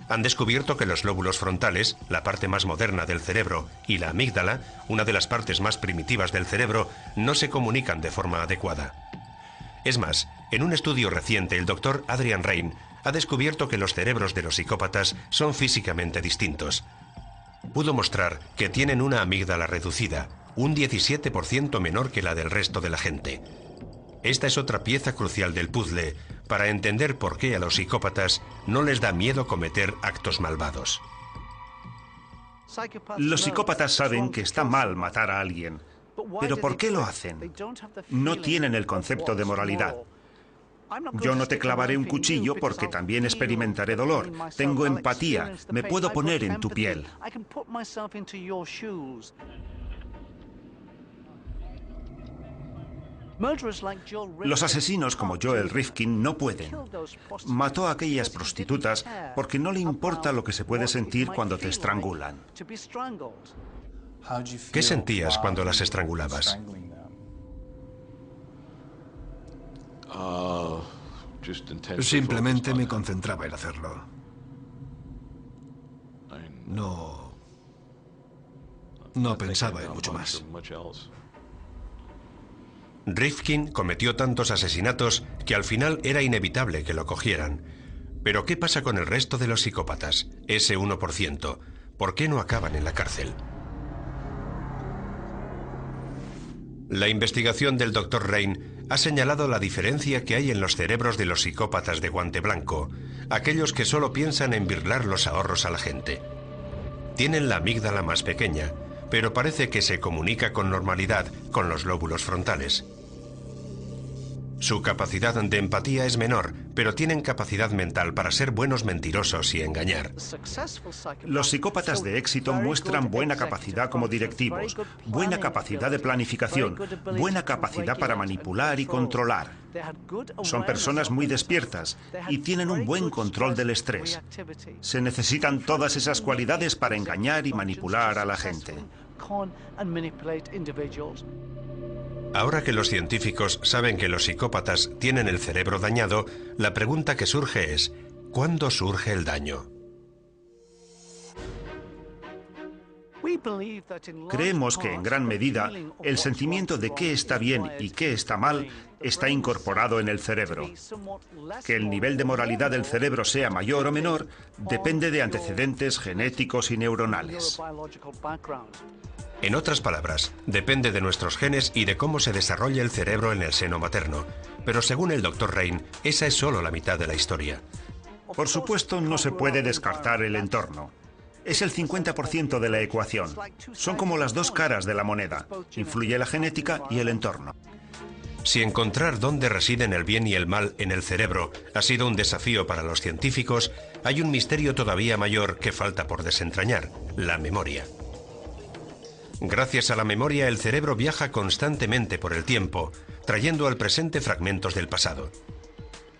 Han descubierto que los lóbulos frontales, la parte más moderna del cerebro, y la amígdala, una de las partes más primitivas del cerebro, no se comunican de forma adecuada. Es más, en un estudio reciente, el doctor Adrian Rain ha descubierto que los cerebros de los psicópatas son físicamente distintos. Pudo mostrar que tienen una amígdala reducida, un 17% menor que la del resto de la gente. Esta es otra pieza crucial del puzzle para entender por qué a los psicópatas no les da miedo cometer actos malvados. Los psicópatas saben que está mal matar a alguien. ¿Pero por qué lo hacen? No tienen el concepto de moralidad. Yo no te clavaré un cuchillo porque también experimentaré dolor. Tengo empatía. Me puedo poner en tu piel. Los asesinos como Joel Rifkin no pueden. Mató a aquellas prostitutas porque no le importa lo que se puede sentir cuando te estrangulan. ¿Qué sentías cuando las estrangulabas? Simplemente me concentraba en hacerlo. No pensaba en mucho más. Rifkin cometió tantos asesinatos que al final era inevitable que lo cogieran. Pero ¿qué pasa con el resto de los psicópatas? Ese 1%. ¿Por qué no acaban en la cárcel? La investigación del Dr. Rain ha señalado la diferencia que hay en los cerebros de los psicópatas de guante blanco, aquellos que solo piensan en birlar los ahorros a la gente. Tienen la amígdala más pequeña, pero parece que se comunica con normalidad con los lóbulos frontales. Su capacidad de empatía es menor, pero tienen capacidad mental para ser buenos mentirosos y engañar. Los psicópatas de éxito muestran buena capacidad como directivos, buena capacidad de planificación, buena capacidad para manipular y controlar. Son personas muy despiertas y tienen un buen control del estrés. Se necesitan todas esas cualidades para engañar y manipular a la gente. Ahora que los científicos saben que los psicópatas tienen el cerebro dañado, la pregunta que surge es: ¿cuándo surge el daño? Creemos que en gran medida el sentimiento de qué está bien y qué está mal está incorporado en el cerebro. Que el nivel de moralidad del cerebro sea mayor o menor depende de antecedentes genéticos y neuronales. En otras palabras, depende de nuestros genes y de cómo se desarrolla el cerebro en el seno materno. Pero según el Dr. Rain, esa es solo la mitad de la historia. Por supuesto, no se puede descartar el entorno. Es el 50% de la ecuación. Son como las dos caras de la moneda. Influye la genética y el entorno. Si encontrar dónde residen el bien y el mal en el cerebro ha sido un desafío para los científicos, hay un misterio todavía mayor que falta por desentrañar: la memoria. Gracias a la memoria, el cerebro viaja constantemente por el tiempo, trayendo al presente fragmentos del pasado.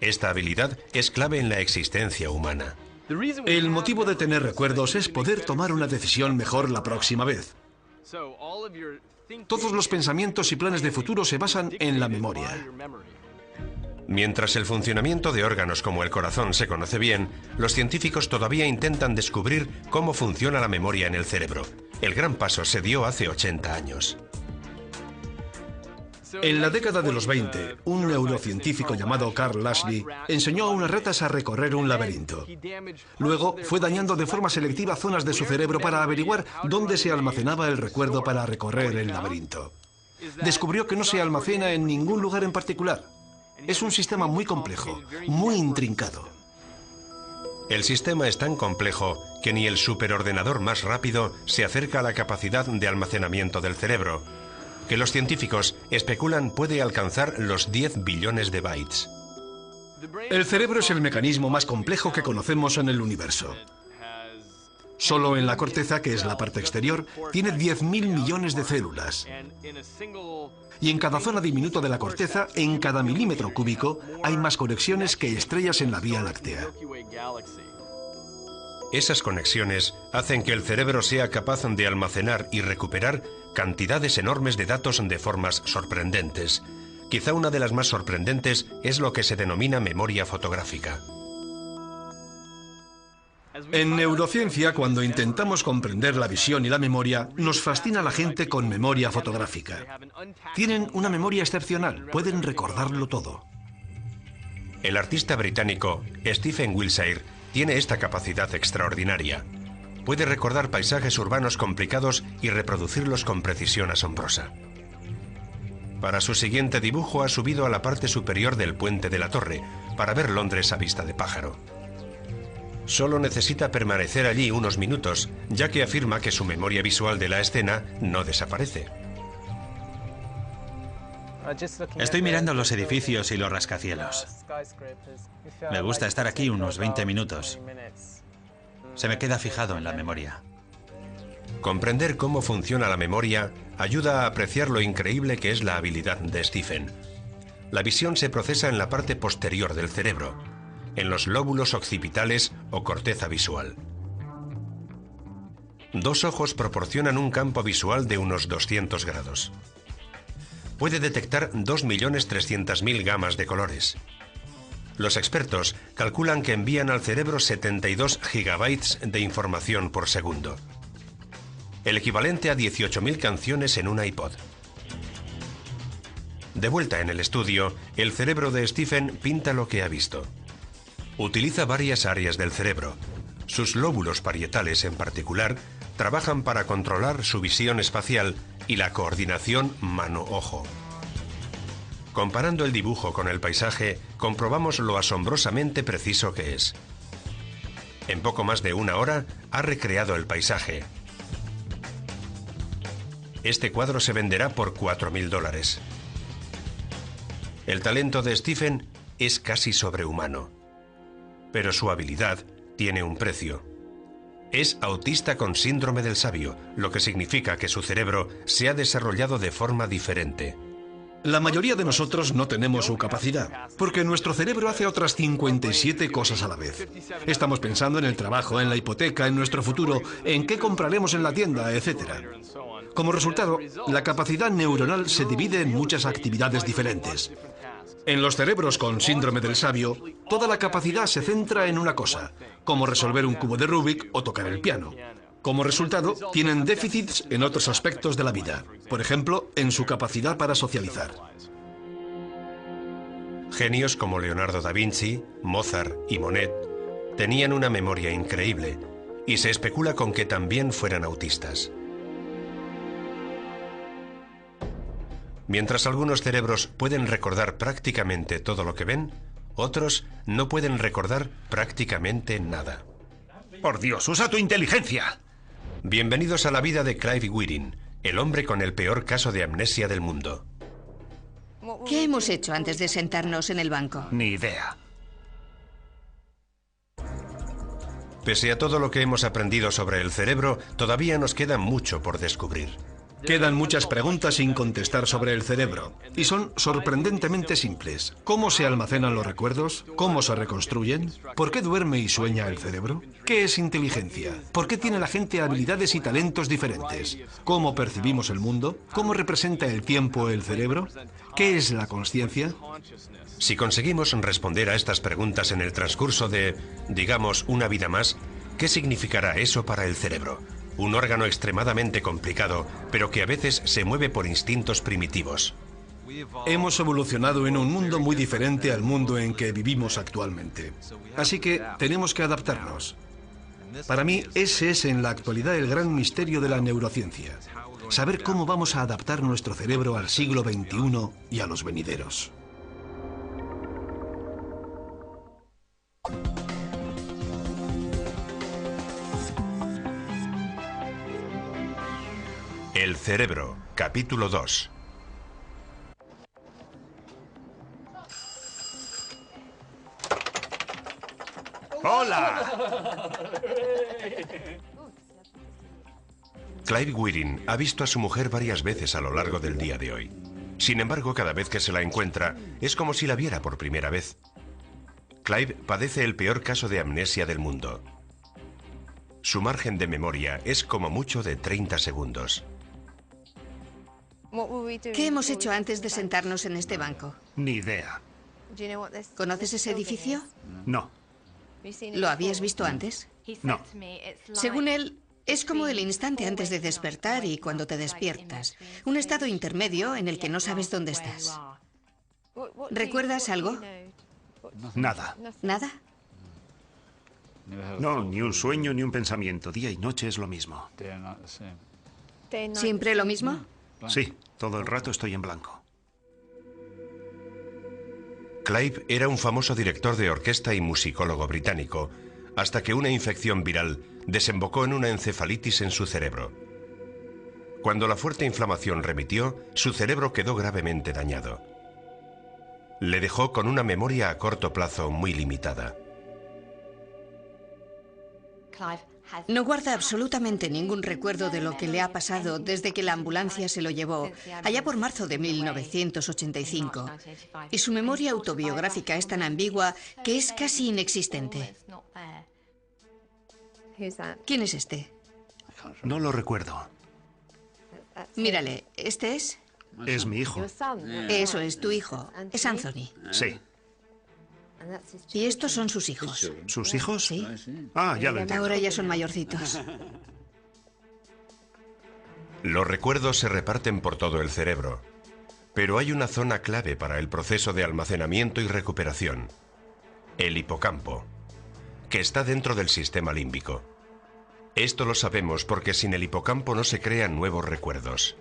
Esta habilidad es clave en la existencia humana. El motivo de tener recuerdos es poder tomar una decisión mejor la próxima vez. Todos los pensamientos y planes de futuro se basan en la memoria. Mientras el funcionamiento de órganos como el corazón se conoce bien, los científicos todavía intentan descubrir cómo funciona la memoria en el cerebro. El gran paso se dio hace 80 años. En la década de los 20, un neurocientífico llamado Carl Lashley enseñó a unas ratas a recorrer un laberinto. Luego fue dañando de forma selectiva zonas de su cerebro para averiguar dónde se almacenaba el recuerdo para recorrer el laberinto. Descubrió que no se almacena en ningún lugar en particular. Es un sistema muy complejo, muy intrincado. El sistema es tan complejo que ni el superordenador más rápido se acerca a la capacidad de almacenamiento del cerebro, que los científicos especulan puede alcanzar los 10 billones de bytes. El cerebro es el mecanismo más complejo que conocemos en el universo. Solo en la corteza, que es la parte exterior, tiene 10.000 millones de células. Y en cada zona diminuta de la corteza, en cada milímetro cúbico, hay más conexiones que estrellas en la Vía Láctea. Esas conexiones hacen que el cerebro sea capaz de almacenar y recuperar cantidades enormes de datos de formas sorprendentes. Quizá una de las más sorprendentes es lo que se denomina memoria fotográfica. En neurociencia, cuando intentamos comprender la visión y la memoria, nos fascina la gente con memoria fotográfica. Tienen una memoria excepcional, pueden recordarlo todo. El artista británico Stephen Wiltshire tiene esta capacidad extraordinaria. Puede recordar paisajes urbanos complicados y reproducirlos con precisión asombrosa. Para su siguiente dibujo ha subido a la parte superior del puente de la torre para ver Londres a vista de pájaro. Solo necesita permanecer allí unos minutos, ya que afirma que su memoria visual de la escena no desaparece. Estoy mirando los edificios y los rascacielos. Me gusta estar aquí unos 20 minutos. Se me queda fijado en la memoria. Comprender cómo funciona la memoria ayuda a apreciar lo increíble que es la habilidad de Stephen. La visión se procesa en la parte posterior del cerebro, en los lóbulos occipitales o corteza visual. Dos ojos proporcionan un campo visual de unos 200 grados. Puede detectar 2.300.000 gamas de colores. Los expertos calculan que envían al cerebro 72 gigabytes de información por segundo, el equivalente a 18.000 canciones en un iPod. De vuelta en el estudio, el cerebro de Stephen pinta lo que ha visto. Utiliza varias áreas del cerebro. Sus lóbulos parietales, en particular, trabajan para controlar su visión espacial y la coordinación mano-ojo. Comparando el dibujo con el paisaje, comprobamos lo asombrosamente preciso que es. En poco más de una hora, ha recreado el paisaje. Este cuadro se venderá por $4.000. El talento de Stephen es casi sobrehumano. Pero su habilidad tiene un precio. Es autista con síndrome del sabio, lo que significa que su cerebro se ha desarrollado de forma diferente. La mayoría de nosotros no tenemos su capacidad, porque nuestro cerebro hace otras 57 cosas a la vez. Estamos pensando en el trabajo, en la hipoteca, en nuestro futuro, en qué compraremos en la tienda, etc. Como resultado, la capacidad neuronal se divide en muchas actividades diferentes. En los cerebros con síndrome del sabio, toda la capacidad se centra en una cosa, como resolver un cubo de Rubik o tocar el piano. Como resultado, tienen déficits en otros aspectos de la vida, por ejemplo, en su capacidad para socializar. Genios como Leonardo da Vinci, Mozart y Monet tenían una memoria increíble, y se especula con que también fueran autistas. Mientras algunos cerebros pueden recordar prácticamente todo lo que ven, otros no pueden recordar prácticamente nada. ¡Por Dios, usa tu inteligencia! Bienvenidos a la vida de Clive Whiting, el hombre con el peor caso de amnesia del mundo. ¿Qué hemos hecho antes de sentarnos en el banco? Ni idea. Pese a todo lo que hemos aprendido sobre el cerebro, todavía nos queda mucho por descubrir. Quedan muchas preguntas sin contestar sobre el cerebro, y son sorprendentemente simples. ¿Cómo se almacenan los recuerdos? ¿Cómo se reconstruyen? ¿Por qué duerme y sueña el cerebro? ¿Qué es inteligencia? ¿Por qué tiene la gente habilidades y talentos diferentes? ¿Cómo percibimos el mundo? ¿Cómo representa el tiempo el cerebro? ¿Qué es la consciencia? Si conseguimos responder a estas preguntas en el transcurso de, digamos, una vida más, ¿qué significará eso para el cerebro? Un órgano extremadamente complicado, pero que a veces se mueve por instintos primitivos. Hemos evolucionado en un mundo muy diferente al mundo en que vivimos actualmente. Así que tenemos que adaptarnos. Para mí, ese es en la actualidad el gran misterio de la neurociencia. Saber cómo vamos a adaptar nuestro cerebro al siglo XXI y a los venideros. El cerebro, capítulo 2. ¡Hola! Clive Wearing ha visto a su mujer varias veces a lo largo del día de hoy. Sin embargo, cada vez que se la encuentra, es como si la viera por primera vez. Clive padece el peor caso de amnesia del mundo. Su margen de memoria es como mucho de 30 segundos. ¿Qué hemos hecho antes de sentarnos en este banco? Ni idea. ¿Conoces ese edificio? No. ¿Lo habías visto antes? No. Según él, es como el instante antes de despertar y cuando te despiertas. Un estado intermedio en el que no sabes dónde estás. ¿Recuerdas algo? Nada. ¿Nada? No, ni un sueño ni un pensamiento. Día y noche es lo mismo. ¿Siempre lo mismo? Sí, todo el rato estoy en blanco. Clive era un famoso director de orquesta y musicólogo británico, hasta que una infección viral desembocó en una encefalitis en su cerebro. Cuando la fuerte inflamación remitió, su cerebro quedó gravemente dañado. Le dejó con una memoria a corto plazo muy limitada. No guarda absolutamente ningún recuerdo de lo que le ha pasado desde que la ambulancia se lo llevó, allá por marzo de 1985. Y su memoria autobiográfica es tan ambigua que es casi inexistente. ¿Quién es este? No lo recuerdo. Mírale, ¿este es? Es mi hijo. Eso es tu hijo. Es Anthony. Sí. Y estos son sus hijos. ¿Sus hijos? Sí. Ah, ya lo entiendo. Ahora ya son mayorcitos. Los recuerdos se reparten por todo el cerebro, pero hay una zona clave para el proceso de almacenamiento y recuperación: el hipocampo, que está dentro del sistema límbico. Esto lo sabemos porque sin el hipocampo no se crean nuevos recuerdos.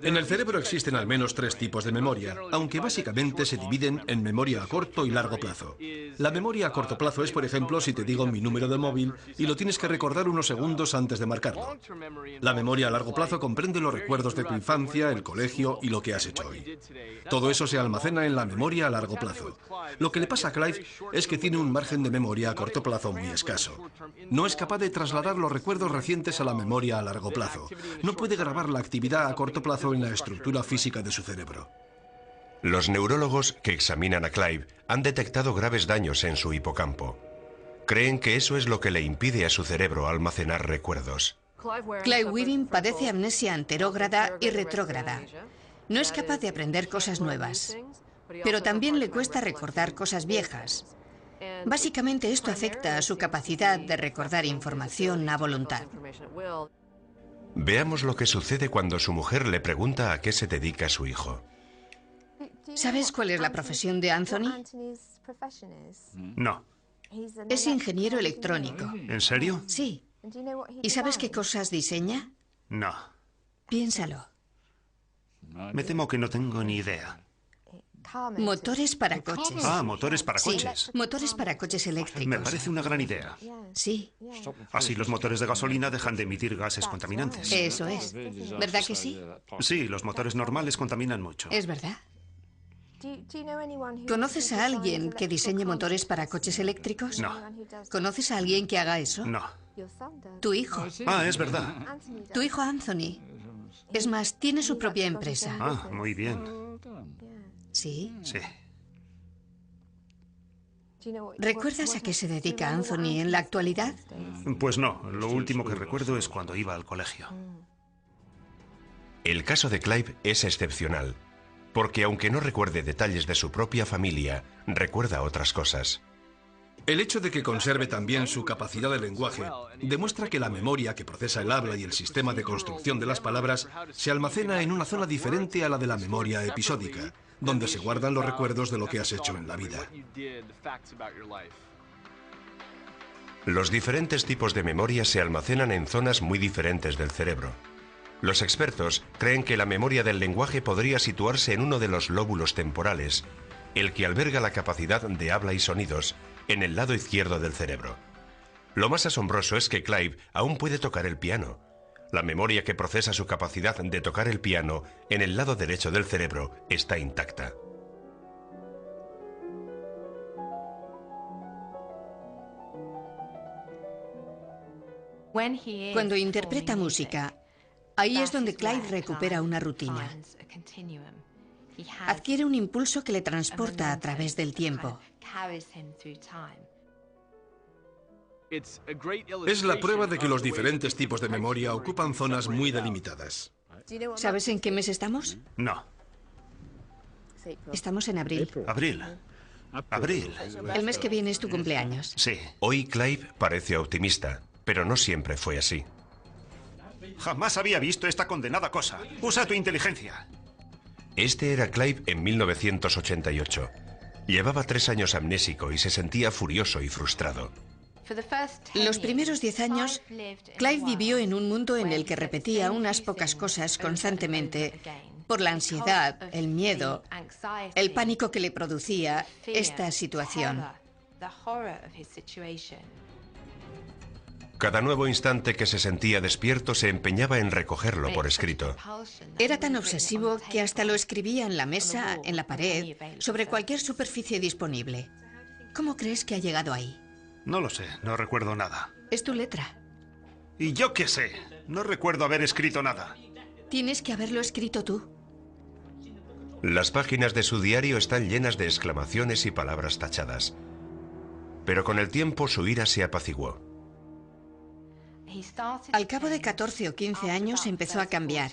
En el cerebro existen al menos 3 tipos de memoria, aunque básicamente se dividen en memoria a corto y largo plazo. La memoria a corto plazo es, por ejemplo, si te digo mi número de móvil y lo tienes que recordar unos segundos antes de marcarlo. La memoria a largo plazo comprende los recuerdos de tu infancia, el colegio y lo que has hecho hoy. Todo eso se almacena en la memoria a largo plazo. Lo que le pasa a Clive es que tiene un margen de memoria a corto plazo muy escaso. No es capaz de trasladar los recuerdos recientes a la memoria a largo plazo. No puede grabar la actividad a corto plazo en la estructura física de su cerebro. Los neurólogos que examinan a Clive han detectado graves daños en su hipocampo. Creen que eso es lo que le impide a su cerebro almacenar recuerdos. Clive Wearing padece amnesia anterógrada y retrógrada. No es capaz de aprender cosas nuevas, pero también le cuesta recordar cosas viejas. Básicamente esto afecta a su capacidad de recordar información a voluntad. Veamos lo que sucede cuando su mujer le pregunta a qué se dedica su hijo. ¿Sabes cuál es la profesión de Anthony? No. Es ingeniero electrónico. ¿En serio? Sí. ¿Y sabes qué cosas diseña? No. Piénsalo. Me temo que no tengo ni idea. Motores para coches. Ah, motores para Sí, coches. motores para coches eléctricos. Me parece una gran idea. Sí, Así los motores de gasolina dejan de emitir gases contaminantes. eso es. ¿Verdad que sí? Sí, los motores normales contaminan mucho. Es verdad. ¿Conoces a alguien que diseñe motores para coches eléctricos? No. ¿Conoces a alguien que haga eso? No. Tu hijo. Ah, es verdad. Tu hijo Anthony. Es más, tiene su propia empresa. Ah, muy bien. Sí. Sí. ¿Recuerdas a qué se dedica Anthony en la actualidad? Pues no, lo último que recuerdo es cuando iba al colegio. El caso de Clive es excepcional, porque aunque no recuerde detalles de su propia familia, recuerda otras cosas. El hecho de que conserve también su capacidad de lenguaje demuestra que la memoria que procesa el habla y el sistema de construcción de las palabras se almacena en una zona diferente a la de la memoria episódica, donde se guardan los recuerdos de lo que has hecho en la vida. Los diferentes tipos de memoria se almacenan en zonas muy diferentes del cerebro. Los expertos creen que la memoria del lenguaje podría situarse en uno de los lóbulos temporales, el que alberga la capacidad de habla y sonidos, en el lado izquierdo del cerebro. Lo más asombroso es que Clive aún puede tocar el piano. La memoria que procesa su capacidad de tocar el piano en el lado derecho del cerebro está intacta. Cuando interpreta música, ahí es donde Clive recupera una rutina. Adquiere un impulso que le transporta a través del tiempo. Es la prueba de que los diferentes tipos de memoria ocupan zonas muy delimitadas. ¿Sabes en qué mes estamos? No. Estamos en abril. Abril. Abril. El mes que viene es tu cumpleaños. Sí. Hoy Clive parece optimista, pero no siempre fue así. Jamás había visto esta condenada cosa. Usa tu inteligencia. Este era Clive en 1988. Llevaba 3 años amnésico y se sentía furioso y frustrado. Los primeros 10 años, Clive vivió en un mundo en el que repetía unas pocas cosas constantemente por la ansiedad, el miedo, el pánico que le producía esta situación. Cada nuevo instante que se sentía despierto se empeñaba en recogerlo por escrito. Era tan obsesivo que hasta lo escribía en la mesa, en la pared, sobre cualquier superficie disponible. ¿Cómo crees que ha llegado ahí? No lo sé, no recuerdo nada. Es tu letra. ¿Y yo qué sé? No recuerdo haber escrito nada. Tienes que haberlo escrito tú. Las páginas de su diario están llenas de exclamaciones y palabras tachadas. Pero con el tiempo su ira se apaciguó. Al cabo de 14 o 15 años empezó a cambiar.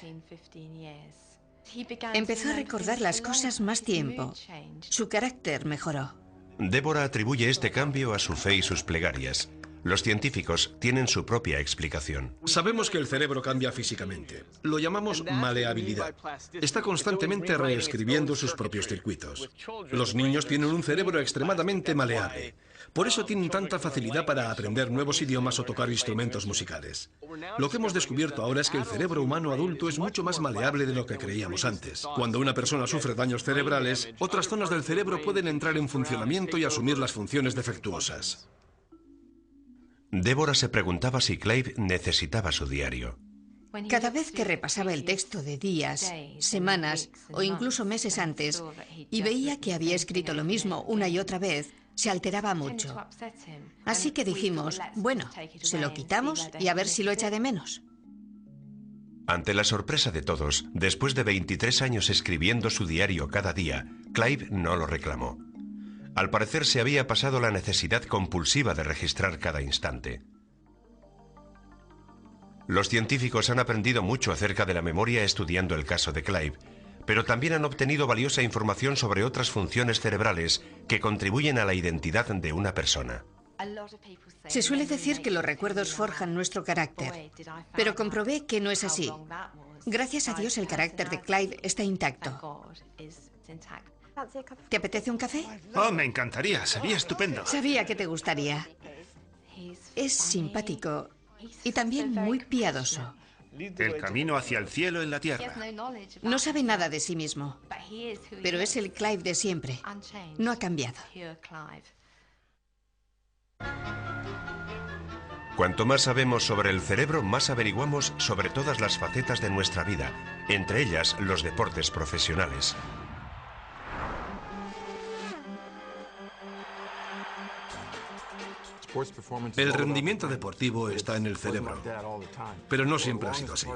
Empezó a recordar las cosas más tiempo. Su carácter mejoró. Débora atribuye este cambio a su fe y sus plegarias. Los científicos tienen su propia explicación. Sabemos que el cerebro cambia físicamente. Lo llamamos maleabilidad. Está constantemente reescribiendo sus propios circuitos. Los niños tienen un cerebro extremadamente maleable. Por eso tienen tanta facilidad para aprender nuevos idiomas o tocar instrumentos musicales. Lo que hemos descubierto ahora es que el cerebro humano adulto es mucho más maleable de lo que creíamos antes. Cuando una persona sufre daños cerebrales, otras zonas del cerebro pueden entrar en funcionamiento y asumir las funciones defectuosas. Débora se preguntaba si Clive necesitaba su diario. Cada vez que repasaba el texto de días, semanas o incluso meses antes y veía que había escrito lo mismo una y otra vez, se alteraba mucho. Así que dijimos, bueno, se lo quitamos y a ver si lo echa de menos. Ante la sorpresa de todos, después de 23 años escribiendo su diario cada día, Clive no lo reclamó. Al parecer se había pasado la necesidad compulsiva de registrar cada instante. Los científicos han aprendido mucho acerca de la memoria estudiando el caso de Clive, pero también han obtenido valiosa información sobre otras funciones cerebrales que contribuyen a la identidad de una persona. Se suele decir que los recuerdos forjan nuestro carácter, pero comprobé que no es así. Gracias a Dios el carácter de Clive está intacto. ¿Te apetece un café? Oh, me encantaría, sería estupendo. Sabía que te gustaría. Es simpático y también muy piadoso. El camino hacia el cielo en la tierra. No sabe nada de sí mismo, pero es el Clive de siempre. No ha cambiado. Cuanto más sabemos sobre el cerebro, más averiguamos sobre todas las facetas de nuestra vida, entre ellas los deportes profesionales. El rendimiento deportivo está en el cerebro, pero no siempre ha sido así.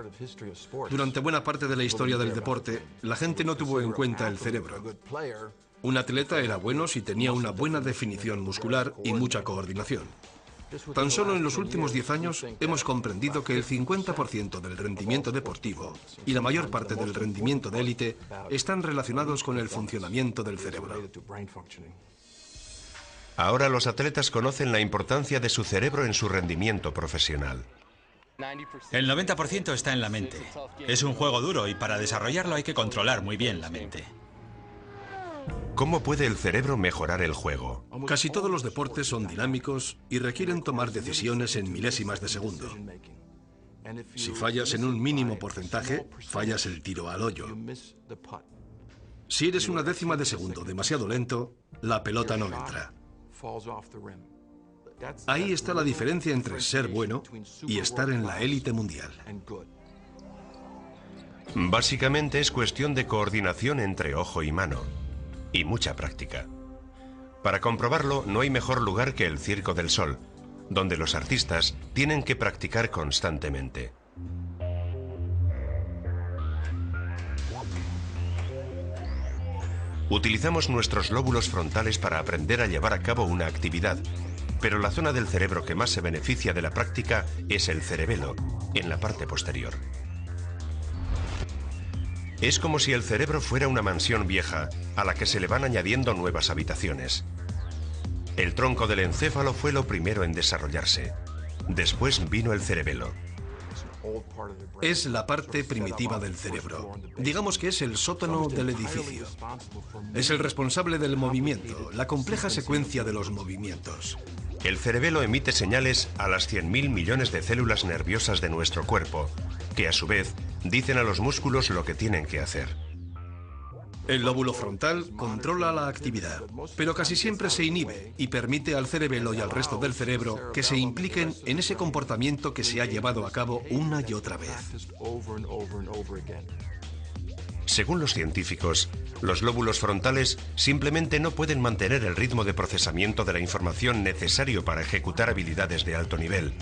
Durante buena parte de la historia del deporte, la gente no tuvo en cuenta el cerebro. Un atleta era bueno si tenía una buena definición muscular y mucha coordinación. Tan solo en los últimos 10 años hemos comprendido que el 50% del rendimiento deportivo y la mayor parte del rendimiento de élite están relacionados con el funcionamiento del cerebro. Ahora los atletas conocen la importancia de su cerebro en su rendimiento profesional. El 90% está en la mente. Es un juego duro y para desarrollarlo hay que controlar muy bien la mente. ¿Cómo puede el cerebro mejorar el juego? Casi todos los deportes son dinámicos y requieren tomar decisiones en milésimas de segundo. Si fallas en un mínimo porcentaje, fallas el tiro al hoyo. Si eres una décima de segundo demasiado lento, la pelota no entra. Ahí está la diferencia entre ser bueno y estar en la élite mundial. Básicamente es cuestión de coordinación entre ojo y mano, y mucha práctica. Para comprobarlo, no hay mejor lugar que el Circo del Sol, donde los artistas tienen que practicar constantemente. Utilizamos nuestros lóbulos frontales para aprender a llevar a cabo una actividad, pero la zona del cerebro que más se beneficia de la práctica es el cerebelo, en la parte posterior. Es como si el cerebro fuera una mansión vieja a la que se le van añadiendo nuevas habitaciones. El tronco del encéfalo fue lo primero en desarrollarse. Después vino el cerebelo. Es la parte primitiva del cerebro. Digamos que es el sótano del edificio. Es el responsable del movimiento, la compleja secuencia de los movimientos. El cerebelo emite señales a las 100.000 millones de células nerviosas de nuestro cuerpo, que a su vez dicen a los músculos lo que tienen que hacer. El lóbulo frontal controla la actividad, pero casi siempre se inhibe y permite al cerebelo y al resto del cerebro que se impliquen en ese comportamiento que se ha llevado a cabo una y otra vez. Según los científicos, los lóbulos frontales simplemente no pueden mantener el ritmo de procesamiento de la información necesario para ejecutar habilidades de alto nivel.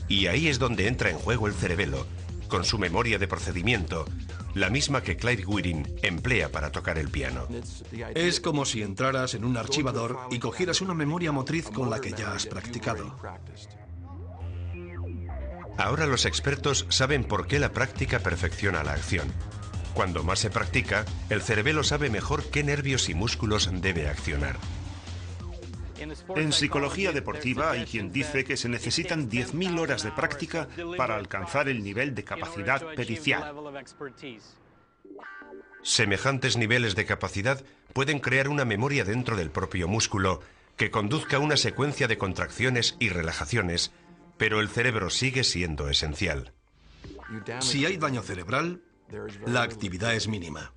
Y ahí es donde entra en juego el cerebelo, con su memoria de procedimiento, la misma que Clyde Wheating emplea para tocar el piano. Es como si entraras en un archivador y cogieras una memoria motriz con la que ya has practicado. Ahora los expertos saben por qué la práctica perfecciona la acción. Cuando más se practica, el cerebelo sabe mejor qué nervios y músculos debe accionar. En psicología deportiva hay quien dice que se necesitan 10.000 horas de práctica para alcanzar el nivel de capacidad pericial. Semejantes niveles de capacidad pueden crear una memoria dentro del propio músculo que conduzca a una secuencia de contracciones y relajaciones, pero el cerebro sigue siendo esencial. Si hay daño cerebral, la actividad es mínima.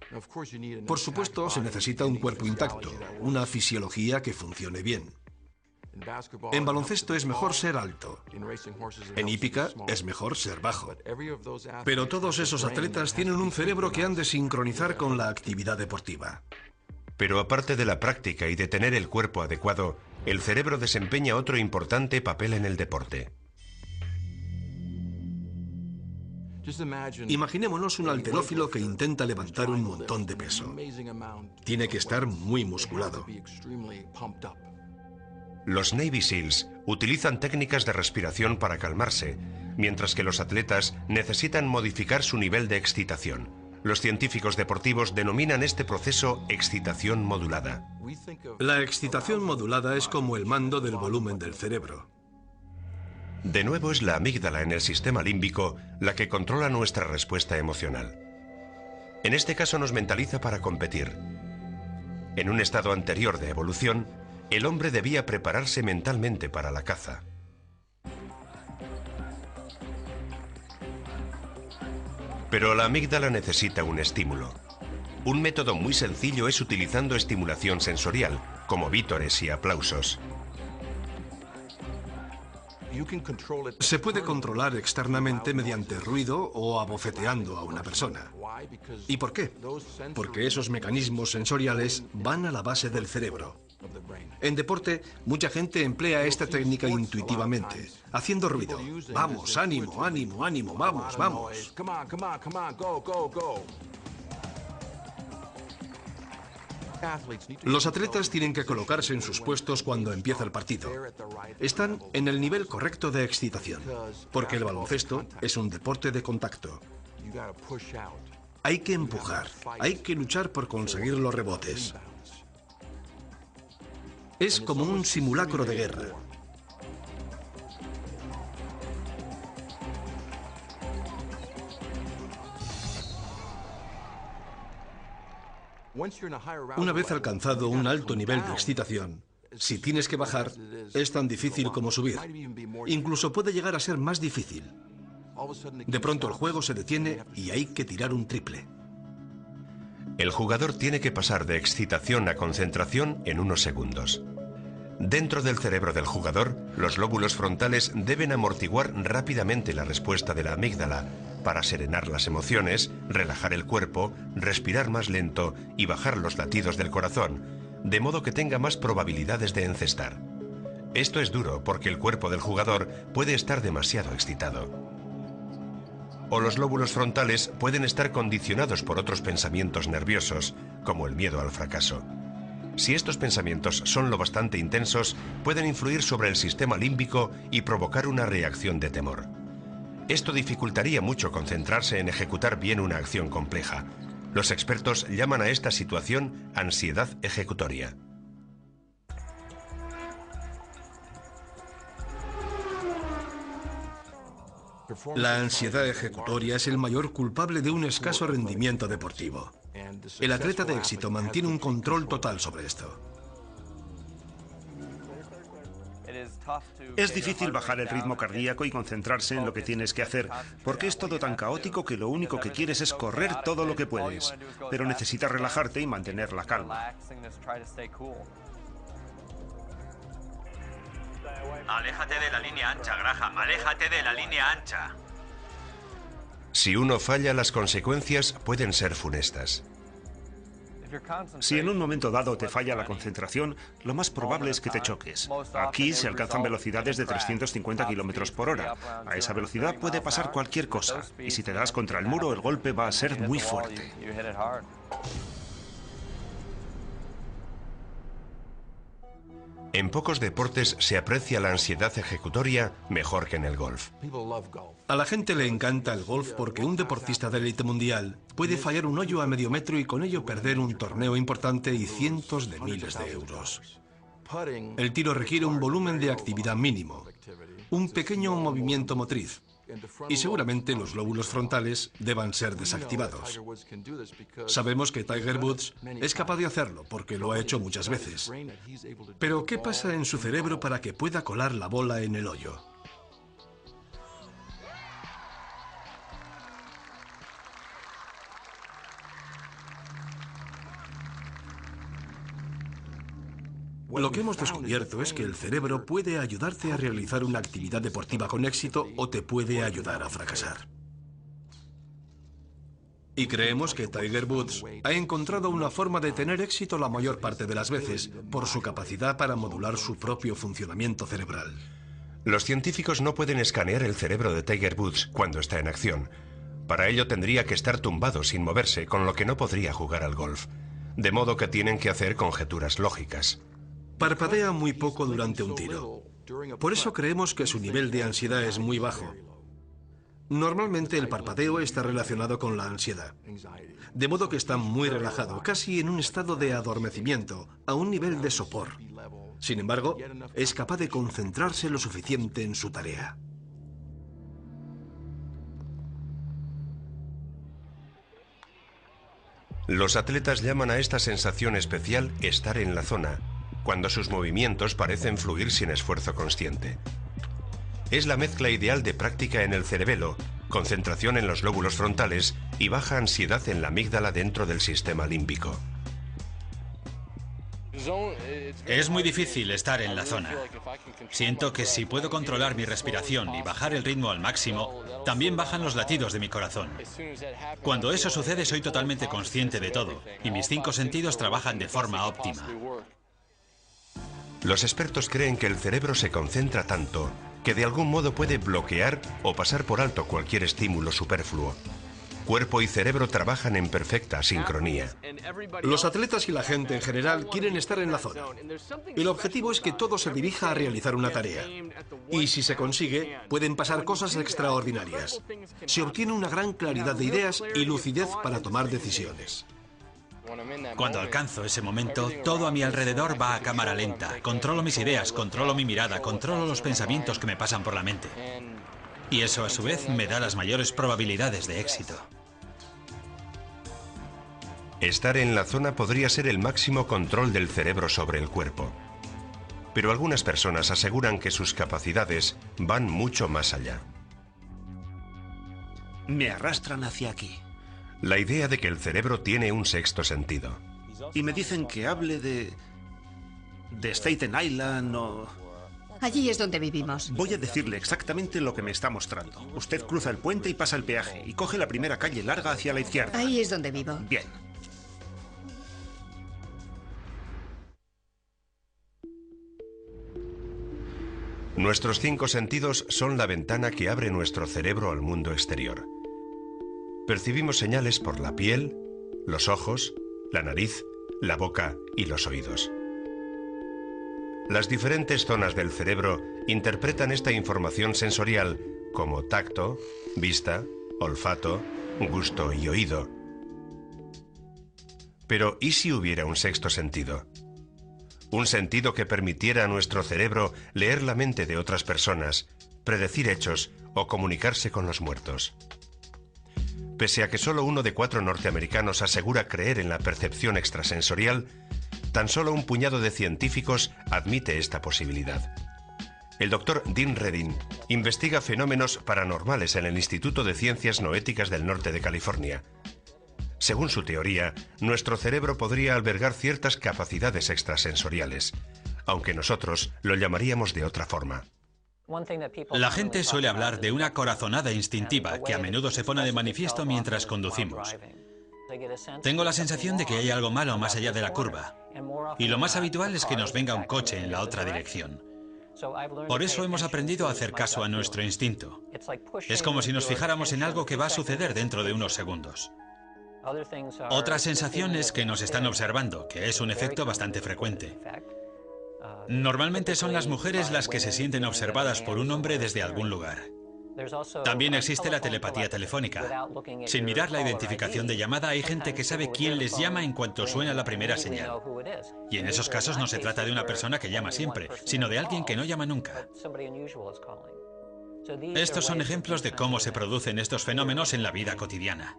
Por supuesto, se necesita un cuerpo intacto, una fisiología que funcione bien. En baloncesto es mejor ser alto. En hípica es mejor ser bajo. Pero todos esos atletas tienen un cerebro que han de sincronizar con la actividad deportiva. Pero aparte de la práctica y de tener el cuerpo adecuado, el cerebro desempeña otro importante papel en el deporte. Imaginémonos un halterófilo que intenta levantar un montón de peso. Tiene que estar muy musculado. Los Navy SEALs utilizan técnicas de respiración para calmarse, mientras que los atletas necesitan modificar su nivel de excitación. Los científicos deportivos denominan este proceso excitación modulada. La excitación modulada es como el mando del volumen del cerebro. De nuevo es la amígdala en el sistema límbico la que controla nuestra respuesta emocional. En este caso nos mentaliza para competir. En un estado anterior de evolución, el hombre debía prepararse mentalmente para la caza. Pero la amígdala necesita un estímulo. Un método muy sencillo es utilizando estimulación sensorial, como vítores y aplausos. Se puede controlar externamente mediante ruido o abofeteando a una persona. ¿Y por qué? Porque esos mecanismos sensoriales van a la base del cerebro. En deporte, mucha gente emplea esta técnica intuitivamente, haciendo ruido. Vamos, ánimo, ánimo, ánimo, vamos, vamos. Los atletas tienen que colocarse en sus puestos cuando empieza el partido. Están en el nivel correcto de excitación, porque el baloncesto es un deporte de contacto. Hay que empujar, hay que luchar por conseguir los rebotes. Es como un simulacro de guerra. Una vez alcanzado un alto nivel de excitación, si tienes que bajar, es tan difícil como subir. Incluso puede llegar a ser más difícil. De pronto el juego se detiene y hay que tirar un triple. El jugador tiene que pasar de excitación a concentración en unos segundos. Dentro del cerebro del jugador, los lóbulos frontales deben amortiguar rápidamente la respuesta de la amígdala para serenar las emociones, relajar el cuerpo, respirar más lento y bajar los latidos del corazón, de modo que tenga más probabilidades de encestar. Esto es duro porque el cuerpo del jugador puede estar demasiado excitado. O los lóbulos frontales pueden estar condicionados por otros pensamientos nerviosos, como el miedo al fracaso. Si estos pensamientos son lo bastante intensos, pueden influir sobre el sistema límbico y provocar una reacción de temor. Esto dificultaría mucho concentrarse en ejecutar bien una acción compleja. Los expertos llaman a esta situación ansiedad ejecutoria. La ansiedad ejecutoria es el mayor culpable de un escaso rendimiento deportivo. El atleta de éxito mantiene un control total sobre esto. Es difícil bajar el ritmo cardíaco y concentrarse en lo que tienes que hacer, porque es todo tan caótico que lo único que quieres es correr todo lo que puedes, pero necesitas relajarte y mantener la calma. Aléjate de la línea ancha, Graham, aléjate de la línea ancha. Si uno falla, las consecuencias pueden ser funestas. Si en un momento dado te falla la concentración, lo más probable es que te choques. Aquí se alcanzan velocidades de 350 km por hora. A esa velocidad puede pasar cualquier cosa, y si te das contra el muro, el golpe va a ser muy fuerte. En pocos deportes se aprecia la ansiedad ejecutoria mejor que en el golf. A la gente le encanta el golf porque un deportista de élite mundial puede fallar un hoyo a medio metro y con ello perder un torneo importante y cientos de miles de euros. El tiro requiere un volumen de actividad mínimo, un pequeño movimiento motriz, y seguramente los lóbulos frontales deban ser desactivados. Sabemos que Tiger Woods es capaz de hacerlo porque lo ha hecho muchas veces. Pero ¿qué pasa en su cerebro para que pueda colar la bola en el hoyo? Lo que hemos descubierto es que el cerebro puede ayudarte a realizar una actividad deportiva con éxito o te puede ayudar a fracasar. Y creemos que Tiger Woods ha encontrado una forma de tener éxito la mayor parte de las veces por su capacidad para modular su propio funcionamiento cerebral. Los científicos no pueden escanear el cerebro de Tiger Woods cuando está en acción. Para ello tendría que estar tumbado sin moverse, con lo que no podría jugar al golf. De modo que tienen que hacer conjeturas lógicas. Parpadea muy poco durante un tiro. Por eso creemos que su nivel de ansiedad es muy bajo. Normalmente el parpadeo está relacionado con la ansiedad. De modo que está muy relajado, casi en un estado de adormecimiento, a un nivel de sopor. Sin embargo, es capaz de concentrarse lo suficiente en su tarea. Los atletas llaman a esta sensación especial estar en la zona, cuando sus movimientos parecen fluir sin esfuerzo consciente. Es la mezcla ideal de práctica en el cerebelo, concentración en los lóbulos frontales y baja ansiedad en la amígdala dentro del sistema límbico. Es muy difícil estar en la zona. Siento que si puedo controlar mi respiración y bajar el ritmo al máximo, también bajan los latidos de mi corazón. Cuando eso sucede soy totalmente consciente de todo y mis 5 sentidos trabajan de forma óptima. Los expertos creen que el cerebro se concentra tanto que de algún modo puede bloquear o pasar por alto cualquier estímulo superfluo. Cuerpo y cerebro trabajan en perfecta sincronía. Los atletas y la gente en general quieren estar en la zona. El objetivo es que todo se dirija a realizar una tarea. Y si se consigue, pueden pasar cosas extraordinarias. Se obtiene una gran claridad de ideas y lucidez para tomar decisiones. Cuando alcanzo ese momento, todo a mi alrededor va a cámara lenta. Controlo mis ideas, controlo mi mirada, controlo los pensamientos que me pasan por la mente. Y eso a su vez me da las mayores probabilidades de éxito. Estar en la zona podría ser el máximo control del cerebro sobre el cuerpo. Pero algunas personas aseguran que sus capacidades van mucho más allá. Me arrastran hacia aquí. La idea de que el cerebro tiene un sexto sentido. Y me dicen que hable de de Staten Island o... Allí es donde vivimos. Voy a decirle exactamente lo que me está mostrando. Usted cruza el puente y pasa el peaje y coge la primera calle larga hacia la izquierda. Ahí es donde vivo. Bien. Nuestros 5 sentidos son la ventana que abre nuestro cerebro al mundo exterior. Percibimos señales por la piel, los ojos, la nariz, la boca y los oídos. Las diferentes zonas del cerebro interpretan esta información sensorial como tacto, vista, olfato, gusto y oído. Pero ¿y si hubiera un sexto sentido? Un sentido que permitiera a nuestro cerebro leer la mente de otras personas, predecir hechos o comunicarse con los muertos. Pese a que solo 1 de 4 norteamericanos asegura creer en la percepción extrasensorial, tan solo un puñado de científicos admite esta posibilidad. El doctor Dean Redding investiga fenómenos paranormales en el Instituto de Ciencias Noéticas del Norte de California. Según su teoría, nuestro cerebro podría albergar ciertas capacidades extrasensoriales, aunque nosotros lo llamaríamos de otra forma. La gente suele hablar de una corazonada instintiva que a menudo se pone de manifiesto mientras conducimos. Tengo la sensación de que hay algo malo más allá de la curva, y lo más habitual es que nos venga un coche en la otra dirección. Por eso hemos aprendido a hacer caso a nuestro instinto. Es como si nos fijáramos en algo que va a suceder dentro de unos segundos. Otra sensación es que nos están observando, que es un efecto bastante frecuente. Normalmente son las mujeres las que se sienten observadas por un hombre desde algún lugar. También existe la telepatía telefónica. Sin mirar la identificación de llamada, hay gente que sabe quién les llama en cuanto suena la primera señal. Y en esos casos no se trata de una persona que llama siempre, sino de alguien que no llama nunca. Estos son ejemplos de cómo se producen estos fenómenos en la vida cotidiana.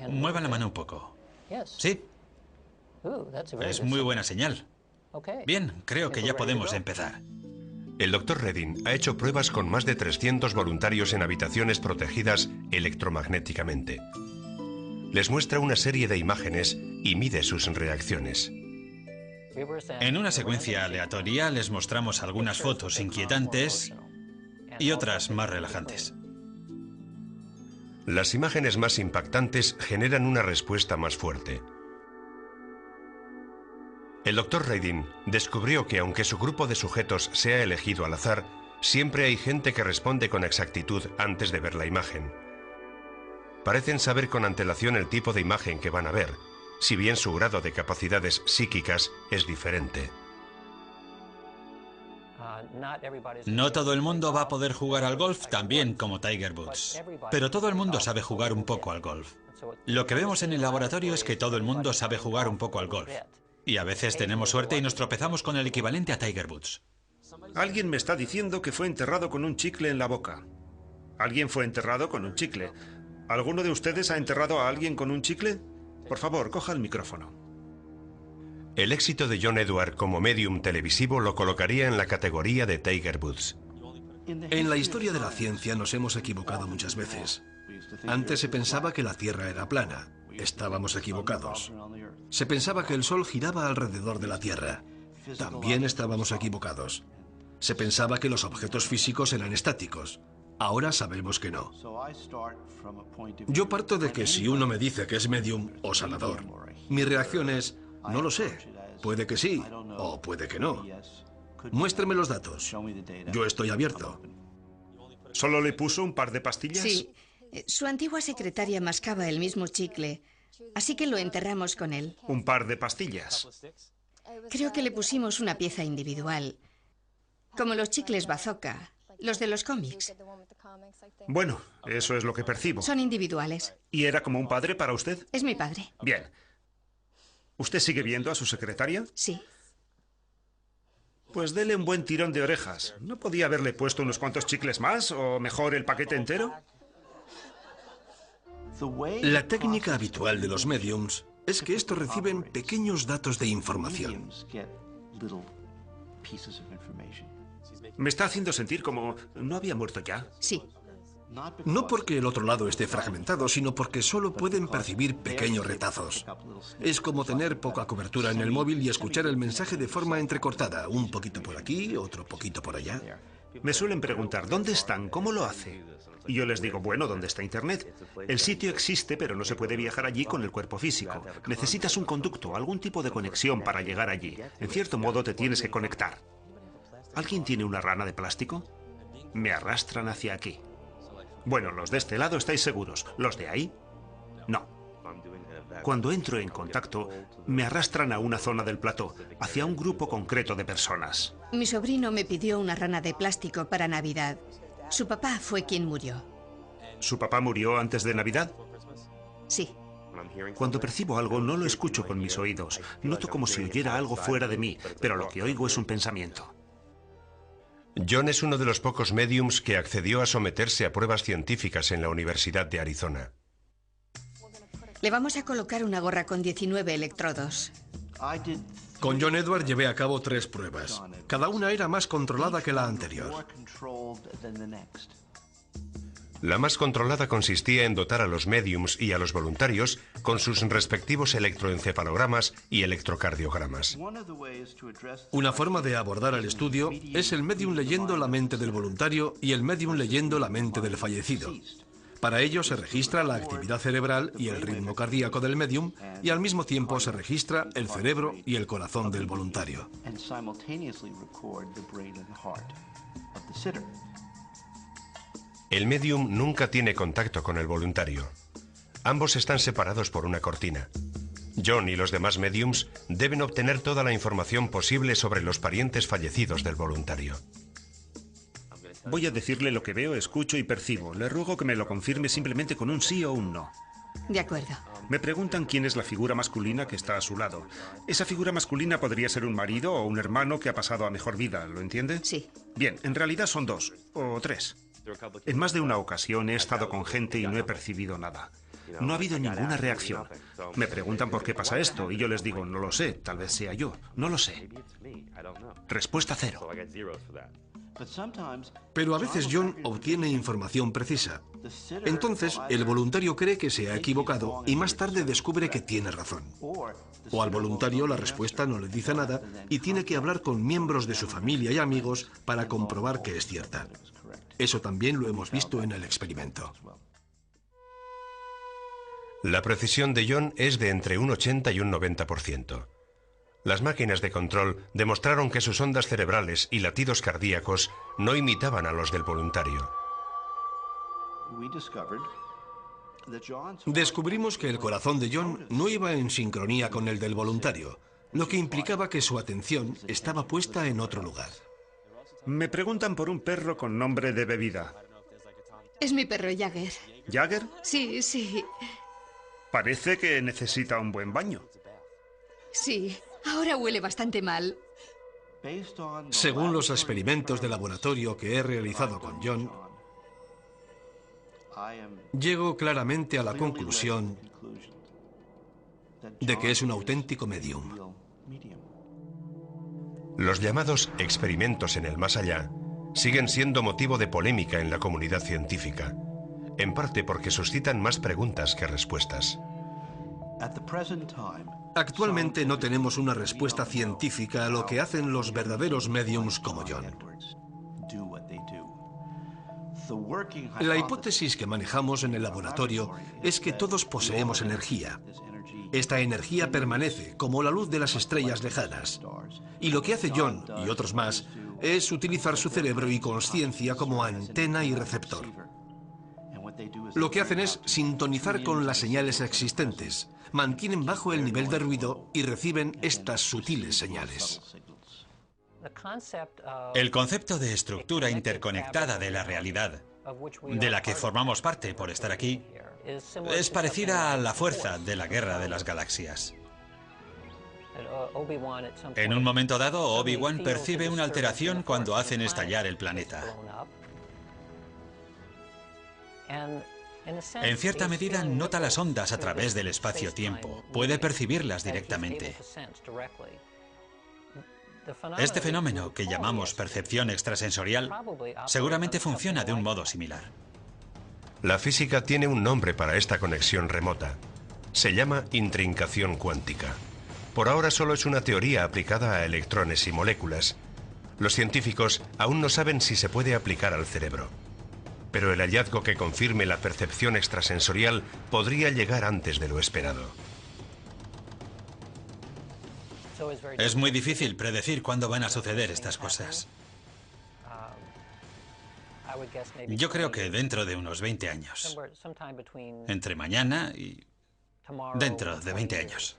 Muevan la mano un poco. Sí. Es muy buena señal. Bien, creo que ya podemos empezar. El Dr. Redding ha hecho pruebas con más de 300 voluntarios en habitaciones protegidas electromagnéticamente. Les muestra una serie de imágenes y mide sus reacciones. En una secuencia aleatoria les mostramos algunas fotos inquietantes y otras más relajantes. Las imágenes más impactantes generan una respuesta más fuerte. El Dr. Redding descubrió que aunque su grupo de sujetos sea elegido al azar, siempre hay gente que responde con exactitud antes de ver la imagen. Parecen saber con antelación el tipo de imagen que van a ver, si bien su grado de capacidades psíquicas es diferente. No todo el mundo va a poder jugar al golf tan bien como Tiger Woods, pero todo el mundo sabe jugar un poco al golf. Lo que vemos en el laboratorio es que todo el mundo sabe jugar un poco al golf. Y a veces tenemos suerte y nos tropezamos con el equivalente a Tiger Woods. Alguien me está diciendo que fue enterrado con un chicle en la boca. ¿Alguien fue enterrado con un chicle? ¿Alguno de ustedes ha enterrado a alguien con un chicle? Por favor, coja el micrófono. El éxito de John Edward como medium televisivo lo colocaría en la categoría de Tiger Woods. En la historia de la ciencia nos hemos equivocado muchas veces. Antes se pensaba que la Tierra era plana. Estábamos equivocados. Se pensaba que el Sol giraba alrededor de la Tierra. También estábamos equivocados. Se pensaba que los objetos físicos eran estáticos. Ahora sabemos que no. Yo parto de que si uno me dice que es medium o sanador, mi reacción es, no lo sé, puede que sí o puede que no. Muéstreme los datos. Yo estoy abierto. ¿Solo le puso un par de pastillas? Sí. Su antigua secretaria mascaba el mismo chicle, así que lo enterramos con él. ¿Un par de pastillas? Creo que le pusimos una pieza individual, como los chicles bazooka, los de los cómics. Bueno, eso es lo que percibo. Son individuales. ¿Y era como un padre para usted? Es mi padre. Bien. ¿Usted sigue viendo a su secretaria? Sí. Pues dele un buen tirón de orejas. ¿No podía haberle puesto unos cuantos chicles más o mejor el paquete entero? La técnica habitual de los mediums es que estos reciben pequeños datos de información. Me está haciendo sentir como... ¿No había muerto ya? Sí. No porque el otro lado esté fragmentado, sino porque solo pueden percibir pequeños retazos. Es como tener poca cobertura en el móvil y escuchar el mensaje de forma entrecortada, un poquito por aquí, otro poquito por allá. Me suelen preguntar, ¿dónde están? ¿Cómo lo hace? Y yo les digo, bueno, ¿dónde está Internet? El sitio existe, pero no se puede viajar allí con el cuerpo físico. Necesitas un conducto, algún tipo de conexión para llegar allí. En cierto modo te tienes que conectar. ¿Alguien tiene una rana de plástico? Me arrastran hacia aquí. Bueno, los de este lado estáis seguros. ¿Los de ahí? No. Cuando entro en contacto, me arrastran a una zona del plató, hacia un grupo concreto de personas. Mi sobrino me pidió una rana de plástico para Navidad. Su papá fue quien murió. ¿Su papá murió antes de Navidad? Sí. Cuando percibo algo, no lo escucho con mis oídos. Noto como si oyera algo fuera de mí, pero lo que oigo es un pensamiento. John es uno de los pocos médiums que accedió a someterse a pruebas científicas en la Universidad de Arizona. Le vamos a colocar una gorra con 19 electrodos. Con John Edward llevé a cabo 3 pruebas. Cada una era más controlada que la anterior. La más controlada consistía en dotar a los médiums y a los voluntarios con sus respectivos electroencefalogramas y electrocardiogramas. Una forma de abordar el estudio es el médium leyendo la mente del voluntario y el médium leyendo la mente del fallecido. Para ello se registra la actividad cerebral y el ritmo cardíaco del médium y al mismo tiempo se registra el cerebro y el corazón del voluntario. El médium nunca tiene contacto con el voluntario. Ambos están separados por una cortina. John y los demás médiums deben obtener toda la información posible sobre los parientes fallecidos del voluntario. Voy a decirle lo que veo, escucho y percibo. Le ruego que me lo confirme simplemente con un sí o un no. De acuerdo. Me preguntan quién es la figura masculina que está a su lado. Esa figura masculina podría ser un marido o un hermano que ha pasado a mejor vida, ¿lo entiende? Sí. Bien, en realidad son 2 o 3. En más de una ocasión he estado con gente y no he percibido nada. No ha habido ninguna reacción. Me preguntan por qué pasa esto y yo les digo, no lo sé, tal vez sea yo, no lo sé. Respuesta 0. Pero a veces John obtiene información precisa. Entonces, el voluntario cree que se ha equivocado y más tarde descubre que tiene razón. O al voluntario la respuesta no le dice nada y tiene que hablar con miembros de su familia y amigos para comprobar que es cierta. Eso también lo hemos visto en el experimento. La precisión de John es de entre un 80 y un 90%. Las máquinas de control demostraron que sus ondas cerebrales y latidos cardíacos no imitaban a los del voluntario. Descubrimos que el corazón de John no iba en sincronía con el del voluntario, lo que implicaba que su atención estaba puesta en otro lugar. Me preguntan por un perro con nombre de bebida. Es mi perro Jagger. ¿Jagger? Sí, sí. Parece que necesita un buen baño. Sí, ahora huele bastante mal. Según los experimentos de laboratorio que he realizado con John, llego claramente a la conclusión de que es un auténtico medium. Los llamados experimentos en el más allá siguen siendo motivo de polémica en la comunidad científica, en parte porque suscitan más preguntas que respuestas. Actualmente no tenemos una respuesta científica a lo que hacen los verdaderos mediums como John. La hipótesis que manejamos en el laboratorio es que todos poseemos energía. Esta energía permanece como la luz de las estrellas lejanas. Y lo que hace John y otros más es utilizar su cerebro y consciencia como antena y receptor. Lo que hacen es sintonizar con las señales existentes, mantienen bajo el nivel de ruido y reciben estas sutiles señales. El concepto de estructura interconectada de la realidad, de la que formamos parte por estar aquí, es parecida a la fuerza de la Guerra de las Galaxias. En un momento dado, Obi-Wan percibe una alteración cuando hacen estallar el planeta. En cierta medida, nota las ondas a través del espacio-tiempo. Puede percibirlas directamente. Este fenómeno, que llamamos percepción extrasensorial, seguramente funciona de un modo similar. La física tiene un nombre para esta conexión remota. Se llama intrincación cuántica. Por ahora solo es una teoría aplicada a electrones y moléculas. Los científicos aún no saben si se puede aplicar al cerebro. Pero el hallazgo que confirme la percepción extrasensorial podría llegar antes de lo esperado. Es muy difícil predecir cuándo van a suceder estas cosas. Yo creo que dentro de unos 20 años. Entre mañana y dentro de 20 años.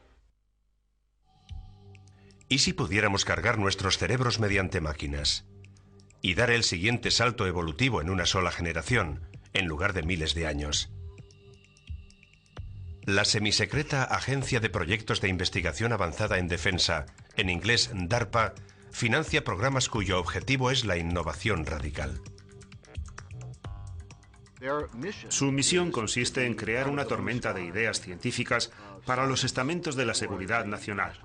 ¿Y si pudiéramos cargar nuestros cerebros mediante máquinas? Y dar el siguiente salto evolutivo en una sola generación, en lugar de miles de años. La semisecreta Agencia de Proyectos de Investigación Avanzada en Defensa, en inglés DARPA, financia programas cuyo objetivo es la innovación radical. Su misión consiste en crear una tormenta de ideas científicas para los estamentos de la seguridad nacional.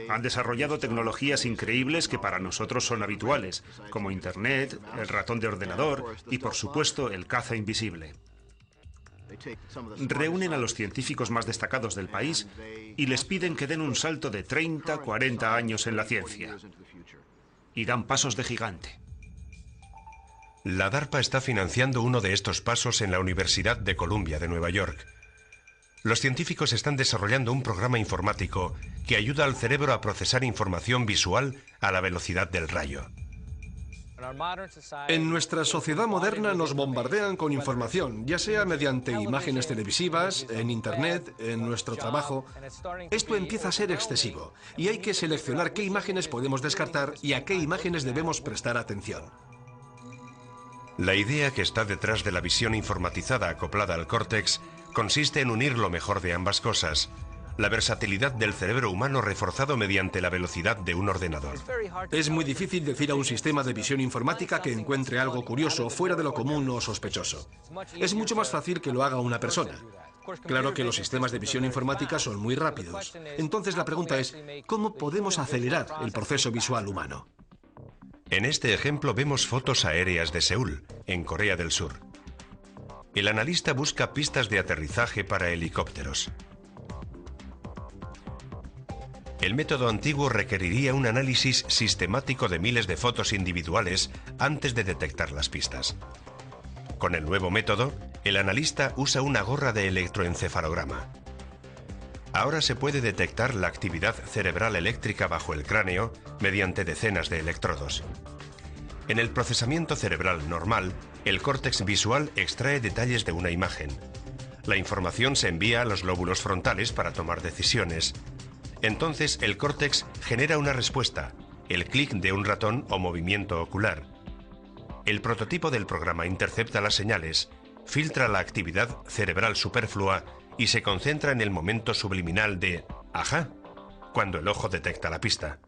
Han desarrollado tecnologías increíbles que para nosotros son habituales, como Internet, el ratón de ordenador y, por supuesto, el caza invisible. Reúnen a los científicos más destacados del país y les piden que den un salto de 30, 40 años en la ciencia. Y dan pasos de gigante. La DARPA está financiando uno de estos pasos en la Universidad de Columbia de Nueva York. Los científicos están desarrollando un programa informático que ayuda al cerebro a procesar información visual a la velocidad del rayo. En nuestra sociedad moderna nos bombardean con información, ya sea mediante imágenes televisivas, en Internet, en nuestro trabajo. Esto empieza a ser excesivo y hay que seleccionar qué imágenes podemos descartar y a qué imágenes debemos prestar atención. La idea que está detrás de la visión informatizada acoplada al córtex consiste en unir lo mejor de ambas cosas, la versatilidad del cerebro humano reforzado mediante la velocidad de un ordenador. Es muy difícil decir a un sistema de visión informática que encuentre algo curioso, fuera de lo común o sospechoso. Es mucho más fácil que lo haga una persona. Claro que los sistemas de visión informática son muy rápidos. Entonces la pregunta es, ¿cómo podemos acelerar el proceso visual humano? En este ejemplo vemos fotos aéreas de Seúl, en Corea del Sur. El analista busca pistas de aterrizaje para helicópteros. El método antiguo requeriría un análisis sistemático de miles de fotos individuales antes de detectar las pistas. Con el nuevo método, el analista usa una gorra de electroencefalograma. Ahora se puede detectar la actividad cerebral eléctrica bajo el cráneo mediante decenas de electrodos. En el procesamiento cerebral normal, el córtex visual extrae detalles de una imagen. La información se envía a los lóbulos frontales para tomar decisiones. Entonces el córtex genera una respuesta, el clic de un ratón o movimiento ocular. El prototipo del programa intercepta las señales, filtra la actividad cerebral superflua y se concentra en el momento subliminal de «ajá», cuando el ojo detecta la pista.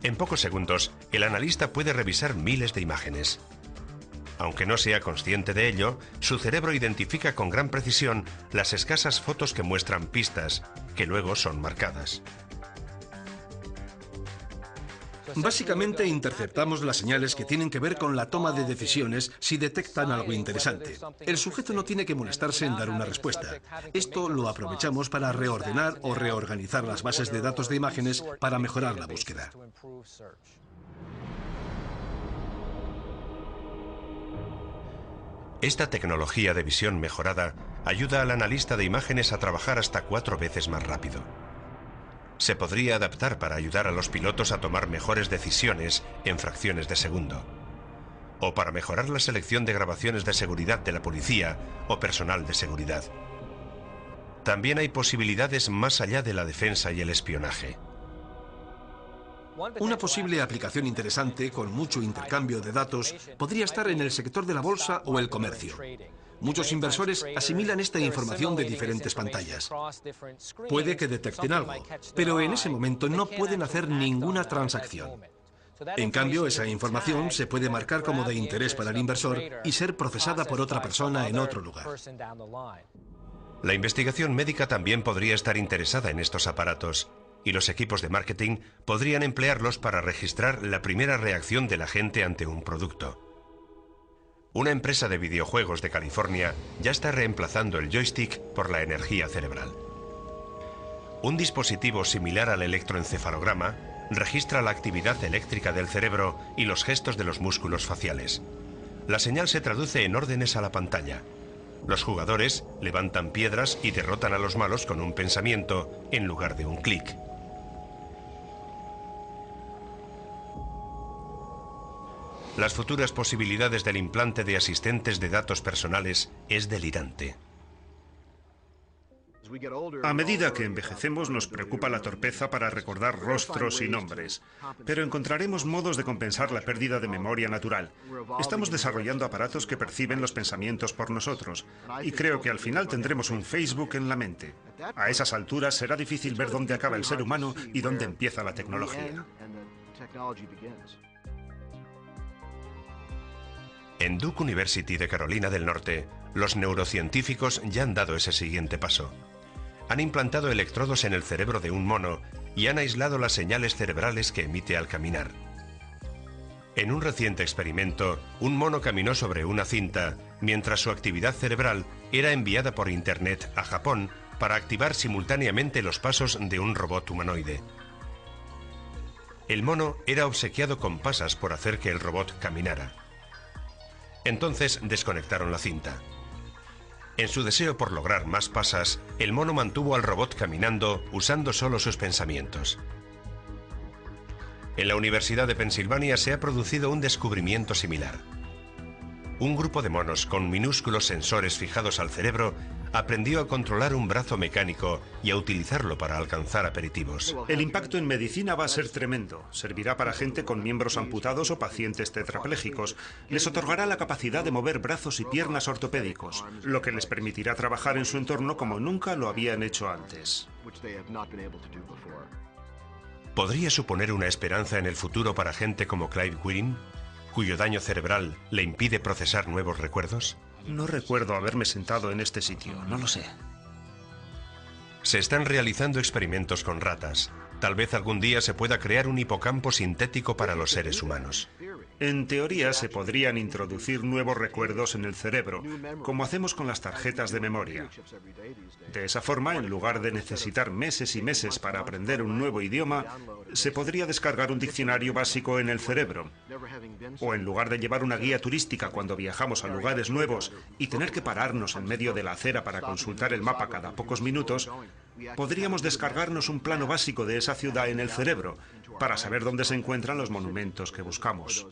En pocos segundos, el analista puede revisar miles de imágenes. Aunque no sea consciente de ello, su cerebro identifica con gran precisión las escasas fotos que muestran pistas, que luego son marcadas. Básicamente interceptamos las señales que tienen que ver con la toma de decisiones si detectan algo interesante. El sujeto no tiene que molestarse en dar una respuesta. Esto lo aprovechamos para reordenar o reorganizar las bases de datos de imágenes para mejorar la búsqueda. Esta tecnología de visión mejorada ayuda al analista de imágenes a trabajar hasta 4 veces más rápido. Se podría adaptar para ayudar a los pilotos a tomar mejores decisiones en fracciones de segundo. O para mejorar la selección de grabaciones de seguridad de la policía o personal de seguridad. También hay posibilidades más allá de la defensa y el espionaje. Una posible aplicación interesante, con mucho intercambio de datos, podría estar en el sector de la bolsa o el comercio. Muchos inversores asimilan esta información de diferentes pantallas. Puede que detecten algo, pero en ese momento no pueden hacer ninguna transacción. En cambio, esa información se puede marcar como de interés para el inversor y ser procesada por otra persona en otro lugar. La investigación médica también podría estar interesada en estos aparatos, y los equipos de marketing podrían emplearlos para registrar la primera reacción de la gente ante un producto. Una empresa de videojuegos de California ya está reemplazando el joystick por la energía cerebral. Un dispositivo similar al electroencefalograma registra la actividad eléctrica del cerebro y los gestos de los músculos faciales. La señal se traduce en órdenes a la pantalla. Los jugadores levantan piedras y derrotan a los malos con un pensamiento en lugar de un clic. Las futuras posibilidades del implante de asistentes de datos personales es delirante. A medida que envejecemos nos preocupa la torpeza para recordar rostros y nombres, pero encontraremos modos de compensar la pérdida de memoria natural. Estamos desarrollando aparatos que perciben los pensamientos por nosotros, y creo que al final tendremos un Facebook en la mente. A esas alturas será difícil ver dónde acaba el ser humano y dónde empieza la tecnología. En Duke University de Carolina del Norte, los neurocientíficos ya han dado ese siguiente paso. Han implantado electrodos en el cerebro de un mono y han aislado las señales cerebrales que emite al caminar. En un reciente experimento, un mono caminó sobre una cinta mientras su actividad cerebral era enviada por Internet a Japón para activar simultáneamente los pasos de un robot humanoide. El mono era obsequiado con pasas por hacer que el robot caminara. Entonces desconectaron la cinta. En su deseo por lograr más pasas, el mono mantuvo al robot caminando usando solo sus pensamientos. En la Universidad de Pensilvania se ha producido un descubrimiento similar. Un grupo de monos con minúsculos sensores fijados al cerebro aprendió a controlar un brazo mecánico y a utilizarlo para alcanzar aperitivos. El impacto en medicina va a ser tremendo. Servirá para gente con miembros amputados o pacientes tetraplégicos. Les otorgará la capacidad de mover brazos y piernas ortopédicos, lo que les permitirá trabajar en su entorno como nunca lo habían hecho antes. ¿Podría suponer una esperanza en el futuro para gente como Clive Queen, cuyo daño cerebral le impide procesar nuevos recuerdos? No recuerdo haberme sentado en este sitio, no lo sé. Se están realizando experimentos con ratas. Tal vez algún día se pueda crear un hipocampo sintético para los seres humanos. En teoría se podrían introducir nuevos recuerdos en el cerebro, como hacemos con las tarjetas de memoria. De esa forma, en lugar de necesitar meses y meses para aprender un nuevo idioma, se podría descargar un diccionario básico en el cerebro. O en lugar de llevar una guía turística cuando viajamos a lugares nuevos y tener que pararnos en medio de la acera para consultar el mapa cada pocos minutos, podríamos descargarnos un plano básico de esa ciudad en el cerebro para saber dónde se encuentran los monumentos que buscamos.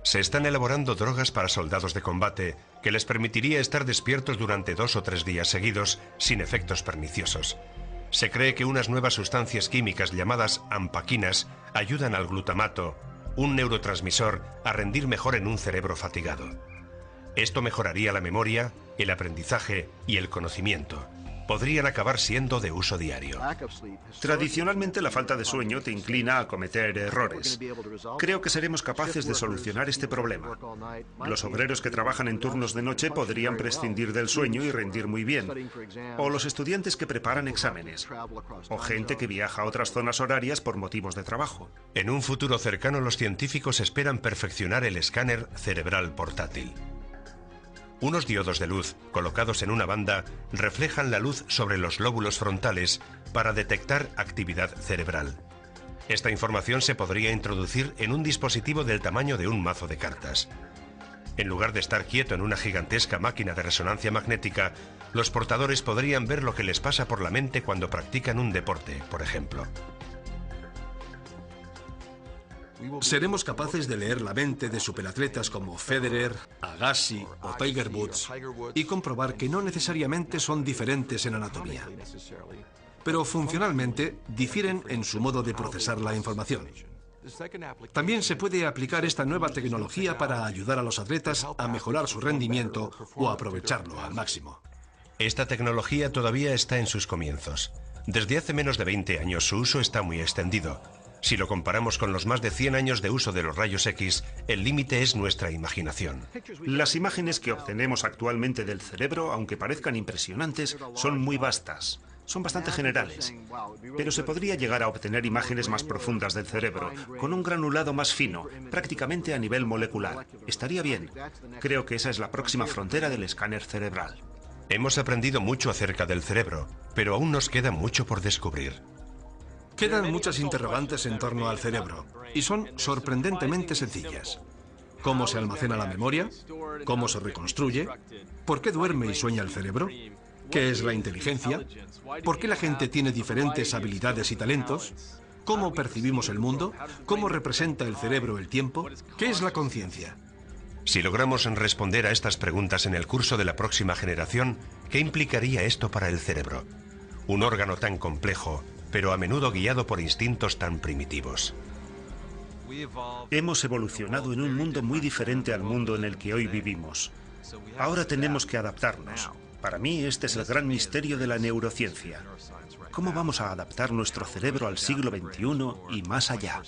Se están elaborando drogas para soldados de combate que les permitiría estar despiertos durante 2 o 3 días seguidos sin efectos perniciosos. Se cree que unas nuevas sustancias químicas llamadas ampaquinas ayudan al glutamato, un neurotransmisor, a rendir mejor en un cerebro fatigado. Esto mejoraría la memoria, el aprendizaje y el conocimiento. Podrían acabar siendo de uso diario. Tradicionalmente la falta de sueño te inclina a cometer errores. Creo que seremos capaces de solucionar este problema. Los obreros que trabajan en turnos de noche podrían prescindir del sueño y rendir muy bien. O los estudiantes que preparan exámenes. O gente que viaja a otras zonas horarias por motivos de trabajo. En un futuro cercano los científicos esperan perfeccionar el escáner cerebral portátil. Unos diodos de luz, colocados en una banda, reflejan la luz sobre los lóbulos frontales para detectar actividad cerebral. Esta información se podría introducir en un dispositivo del tamaño de un mazo de cartas. En lugar de estar quieto en una gigantesca máquina de resonancia magnética, los portadores podrían ver lo que les pasa por la mente cuando practican un deporte, por ejemplo. Seremos capaces de leer la mente de superatletas como Federer, Agassi o Tiger Woods y comprobar que no necesariamente son diferentes en anatomía, pero funcionalmente difieren en su modo de procesar la información. También se puede aplicar esta nueva tecnología para ayudar a los atletas a mejorar su rendimiento o aprovecharlo al máximo. Esta tecnología todavía está en sus comienzos. Desde hace menos de 20 años su uso está muy extendido. Si lo comparamos con los más de 100 años de uso de los rayos X, el límite es nuestra imaginación. Las imágenes que obtenemos actualmente del cerebro, aunque parezcan impresionantes, son muy vastas. Son bastante generales, pero se podría llegar a obtener imágenes más profundas del cerebro, con un granulado más fino, prácticamente a nivel molecular. Estaría bien. Creo que esa es la próxima frontera del escáner cerebral. Hemos aprendido mucho acerca del cerebro, pero aún nos queda mucho por descubrir. Quedan muchas interrogantes en torno al cerebro, y son sorprendentemente sencillas. ¿Cómo se almacena la memoria? ¿Cómo se reconstruye? ¿Por qué duerme y sueña el cerebro? ¿Qué es la inteligencia? ¿Por qué la gente tiene diferentes habilidades y talentos? ¿Cómo percibimos el mundo? ¿Cómo representa el cerebro el tiempo? ¿Qué es la conciencia? Si logramos responder a estas preguntas en el curso de la próxima generación, ¿qué implicaría esto para el cerebro? Un órgano tan complejo, pero a menudo guiado por instintos tan primitivos. Hemos evolucionado en un mundo muy diferente al mundo en el que hoy vivimos. Ahora tenemos que adaptarnos. Para mí, este es el gran misterio de la neurociencia. ¿Cómo vamos a adaptar nuestro cerebro al siglo XXI y más allá?